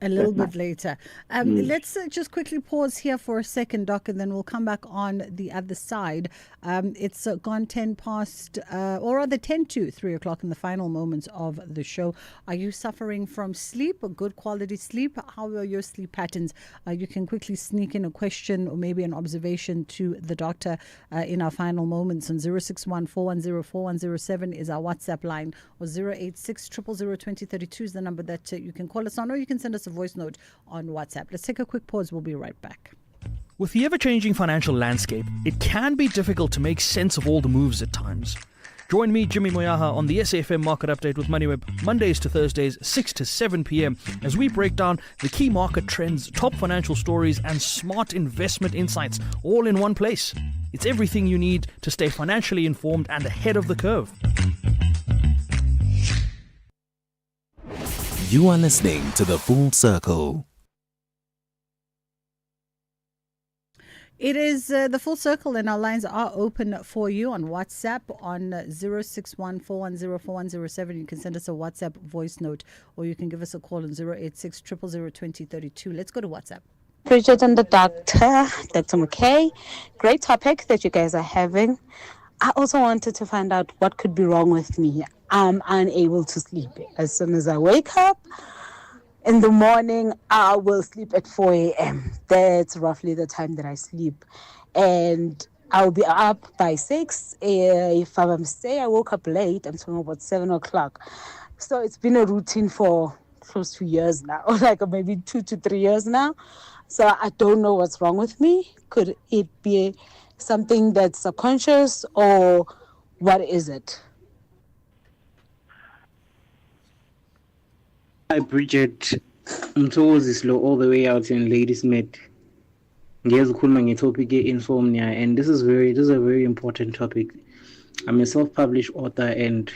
A little bit later. Let's just quickly pause here for a second, Doc, and then we'll come back on the other side. It's gone 10 past, or rather 10 to 3 o'clock in the final moments of the show. Are you suffering from sleep, a good quality sleep? How are your sleep patterns? You can quickly sneak in a question or maybe an observation to the doctor in our final moments on 061 410 4107 is our WhatsApp line, or 086 000 2032 is the number that you can call us on, or you can send us a voice note on WhatsApp. Let's take a quick pause. We'll be right back. With the ever-changing financial landscape, it can be difficult to make sense of all the moves at times. Join me, Jimmy Moyaha, on the SAFM Market Update with MoneyWeb, Mondays to Thursdays, 6 to 7 p.m, as we break down the key market trends, top financial stories, and smart investment insights, all in one place. It's everything you need to stay financially informed and ahead of the curve. You are listening to The Full Circle. It is The Full Circle, and our lines are open for you on WhatsApp on 061 410 4107. You can send us a WhatsApp voice note, or you can give us a call on 086 000 2032. Let's go to WhatsApp. Bridget and the Dr. McKay. Great topic that you guys are having. I also wanted to find out what could be wrong with me. I'm unable to sleep. As soon as I wake up in the morning, I will sleep at 4 a.m. That's roughly the time that I sleep. And I'll be up by 6. If I say I woke up late, I'm talking about 7 o'clock. So it's been a routine for close to years now, like maybe 2 to 3 years now. So I don't know what's wrong with me. Could it be something that's subconscious, or what is it? Hi, Bridget. I'm slow all the way out in Ladysmith. Yes, topic insomnia, and this is a very important topic. I'm a self-published author and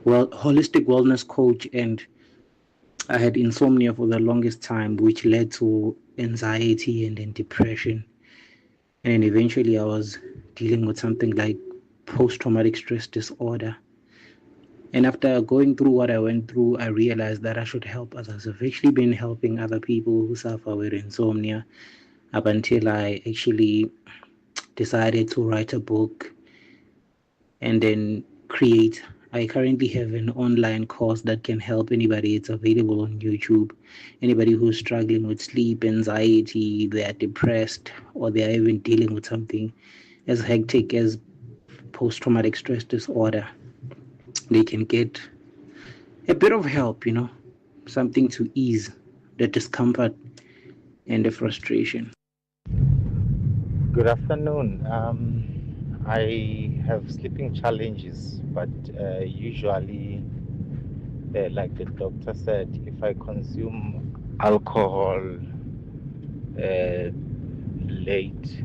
holistic wellness coach, and I had insomnia for the longest time, which led to anxiety and then depression. And then eventually I was dealing with something like post-traumatic stress disorder. And after going through what I went through, I realized that I should help others. I've actually been helping other people who suffer with insomnia up until I actually decided to write a book and then create. I currently have an online course that can help anybody. It's available on YouTube. Anybody who's struggling with sleep, anxiety, they are depressed, or they are even dealing with something as hectic as post-traumatic stress disorder, they can get a bit of help, something to ease the discomfort and the frustration. Good afternoon. I have sleeping challenges, but usually, like the doctor said, if I consume alcohol late,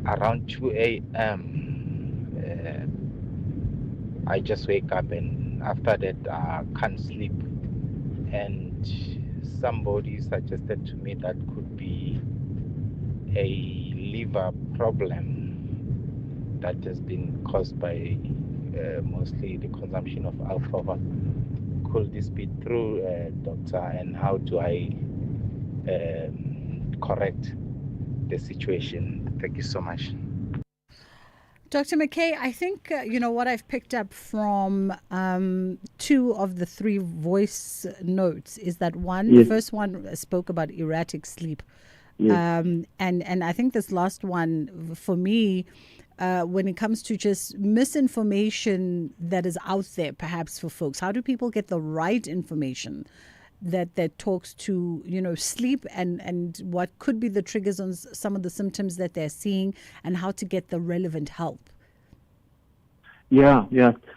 around 2 a.m., I just wake up, and after that I can't sleep. And somebody suggested to me that could be a liver problem that has been caused by mostly the consumption of alcohol. Could this be true, doctor? And how do I correct the situation? Thank you so much. Dr. McKay, I think, what I've picked up from 2 of the 3 voice notes is that the first one spoke about erratic sleep. Yes. And I think this last one, for me, when it comes to just misinformation that is out there, perhaps for folks, how do people get the right information that talks to, sleep and what could be the triggers on some of the symptoms that they're seeing, and how to get the relevant help? Yeah,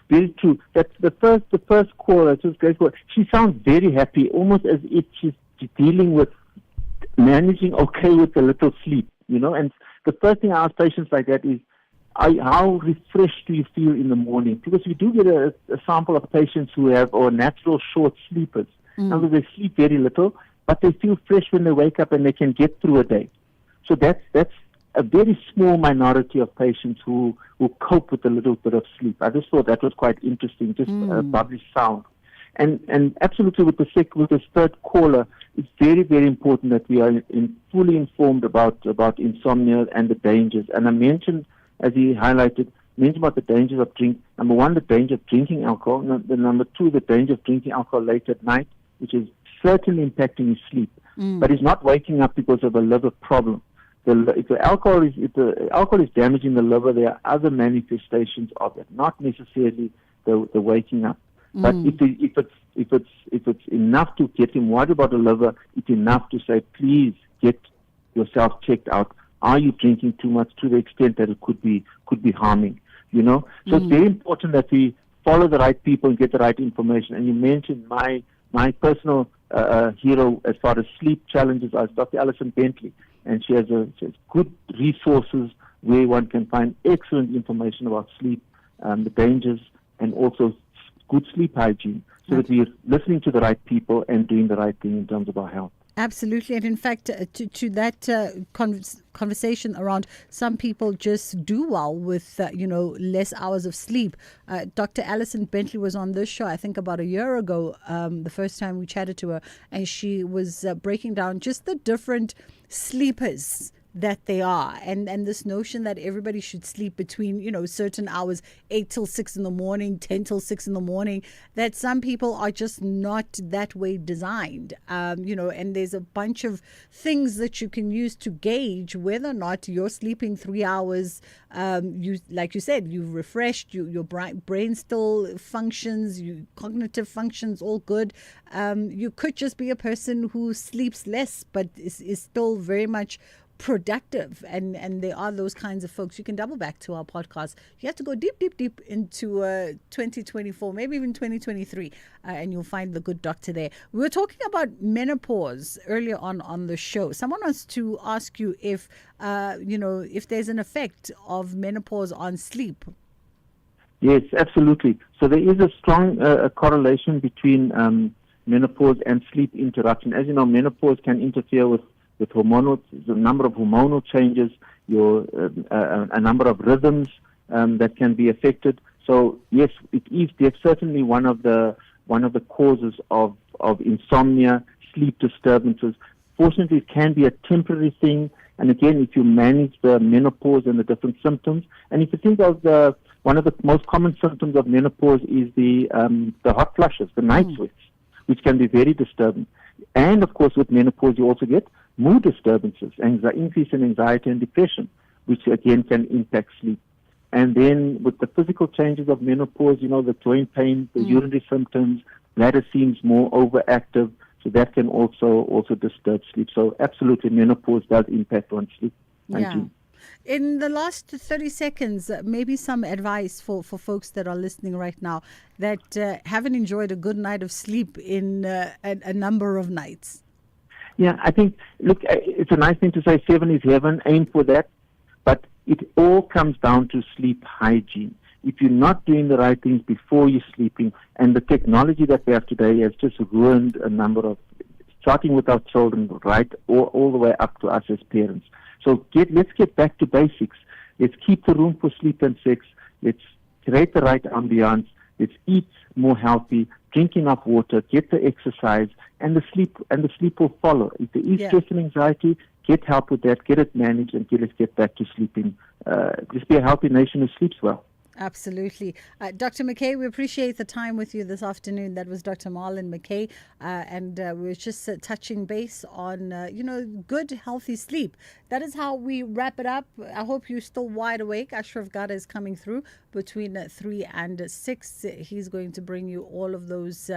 very true. That's the first caller. It was great. She sounds very happy, almost as if she's dealing with managing okay with a little sleep, And the first thing I ask patients like that is, how refreshed do you feel in the morning? Because we do get a sample of patients who have natural short sleepers. In other words, they sleep very little, but they feel fresh when they wake up and they can get through a day. So that's a very small minority of patients who cope with a little bit of sleep. I just thought that was quite interesting, just bubbly sound. And absolutely with this third caller, it's very, very important that we are fully informed about insomnia and the dangers. And I mentioned, as he highlighted, about the dangers of number one, the danger of drinking alcohol. Number two, the danger of drinking alcohol late at night, which is certainly impacting his sleep. But he's not waking up because of a liver problem. If the alcohol is damaging the liver, there are other manifestations of it, not necessarily the waking up. But if it's enough to get him worried about the liver, it's enough to say, please get yourself checked out. Are you drinking too much to the extent that it could be harming? So it's very important that we follow the right people and get the right information. And you mentioned my personal hero as far as sleep challenges is Dr. Alison Bentley, and she has good resources where one can find excellent information about sleep, the dangers, and also good sleep hygiene, so that we're listening to the right people and doing the right thing in terms of our health. Absolutely. And in fact, to that conversation around some people just do well with, less hours of sleep. Dr. Alison Bentley was on this show, I think about a year ago, the first time we chatted to her, and she was breaking down just the different sleepers that they are, and this notion that everybody should sleep between certain hours, 8 till 6 in the morning, 10 till 6 in the morning, that some people are just not that way designed, and there's a bunch of things that you can use to gauge whether or not you're sleeping 3 hours. Like you said, you've refreshed, your brain still functions, cognitive functions all good. You could just be a person who sleeps less but is still very much productive, and there are those kinds of folks. You can double back to our podcast. You have to go deep into 2024, maybe even 2023, and you'll find the good doctor there. We were talking about menopause earlier on the show. Someone wants to ask you if if there's an effect of menopause on sleep. Yes, absolutely. So there is a strong correlation between menopause and sleep interruption. As you know, menopause can interfere with hormonal, the number of hormonal changes, a number of rhythms that can be affected. So yes, it is certainly one of the causes of insomnia, sleep disturbances. Fortunately, it can be a temporary thing. And again, if you manage the menopause and the different symptoms, and if you think of one of the most common symptoms of menopause is the hot flushes, the night sweats, which can be very disturbing. And of course, with menopause, you also get mood disturbances, increase in anxiety and depression, which again can impact sleep. And then with the physical changes of menopause, the joint pain, the urinary symptoms, bladder seems more overactive, so that can also disturb sleep. So absolutely, menopause does impact on sleep hygiene. In the last 30 seconds, maybe some advice for folks that are listening right now that haven't enjoyed a good night of sleep in a number of nights. Yeah, I think, look, it's a nice thing to say 7 is heaven, aim for that, but it all comes down to sleep hygiene. If you're not doing the right things before you're sleeping, and the technology that we have today has just ruined a number of, starting with our children, right, all the way up to us as parents. So let's get back to basics. Let's keep the room for sleep and sex. Let's create the right ambiance. Let's eat more healthy, drink enough water, get the exercise, and the sleep will follow. If there is stress and anxiety, get help with that, get it managed, and let's get back to sleeping. Let's be a healthy nation who sleeps well. Absolutely. Dr. McKay, we appreciate the time with you this afternoon. That was Dr. Marlon McKay, and we were just touching base on, good, healthy sleep. That is how we wrap it up. I hope you're still wide awake. Ashraf Gada is coming through between 3 and 6. He's going to bring you all of those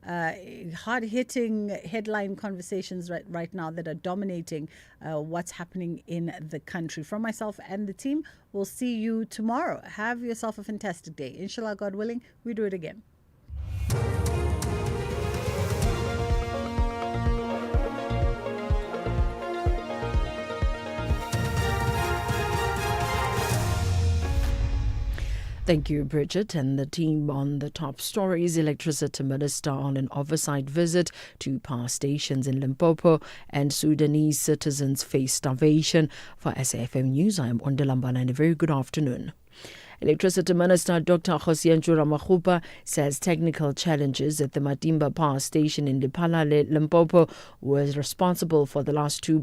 hard-hitting headline conversations right now that are dominating what's happening in the country. From myself and the team, we'll see you tomorrow. Have yourself a fantastic day. Inshallah, God willing, we do it again. Thank you, Bridget, and the team on the top stories. Electricity Minister on an oversight visit to power stations in Limpopo, and Sudanese citizens face starvation. For SAFM News, I am Ondalambana, and a very good afternoon. Electricity Minister Dr. Kgosientsho Ramokgopa says technical challenges at the Matimba Power Station in Lephalale, Limpopo, was responsible for the last two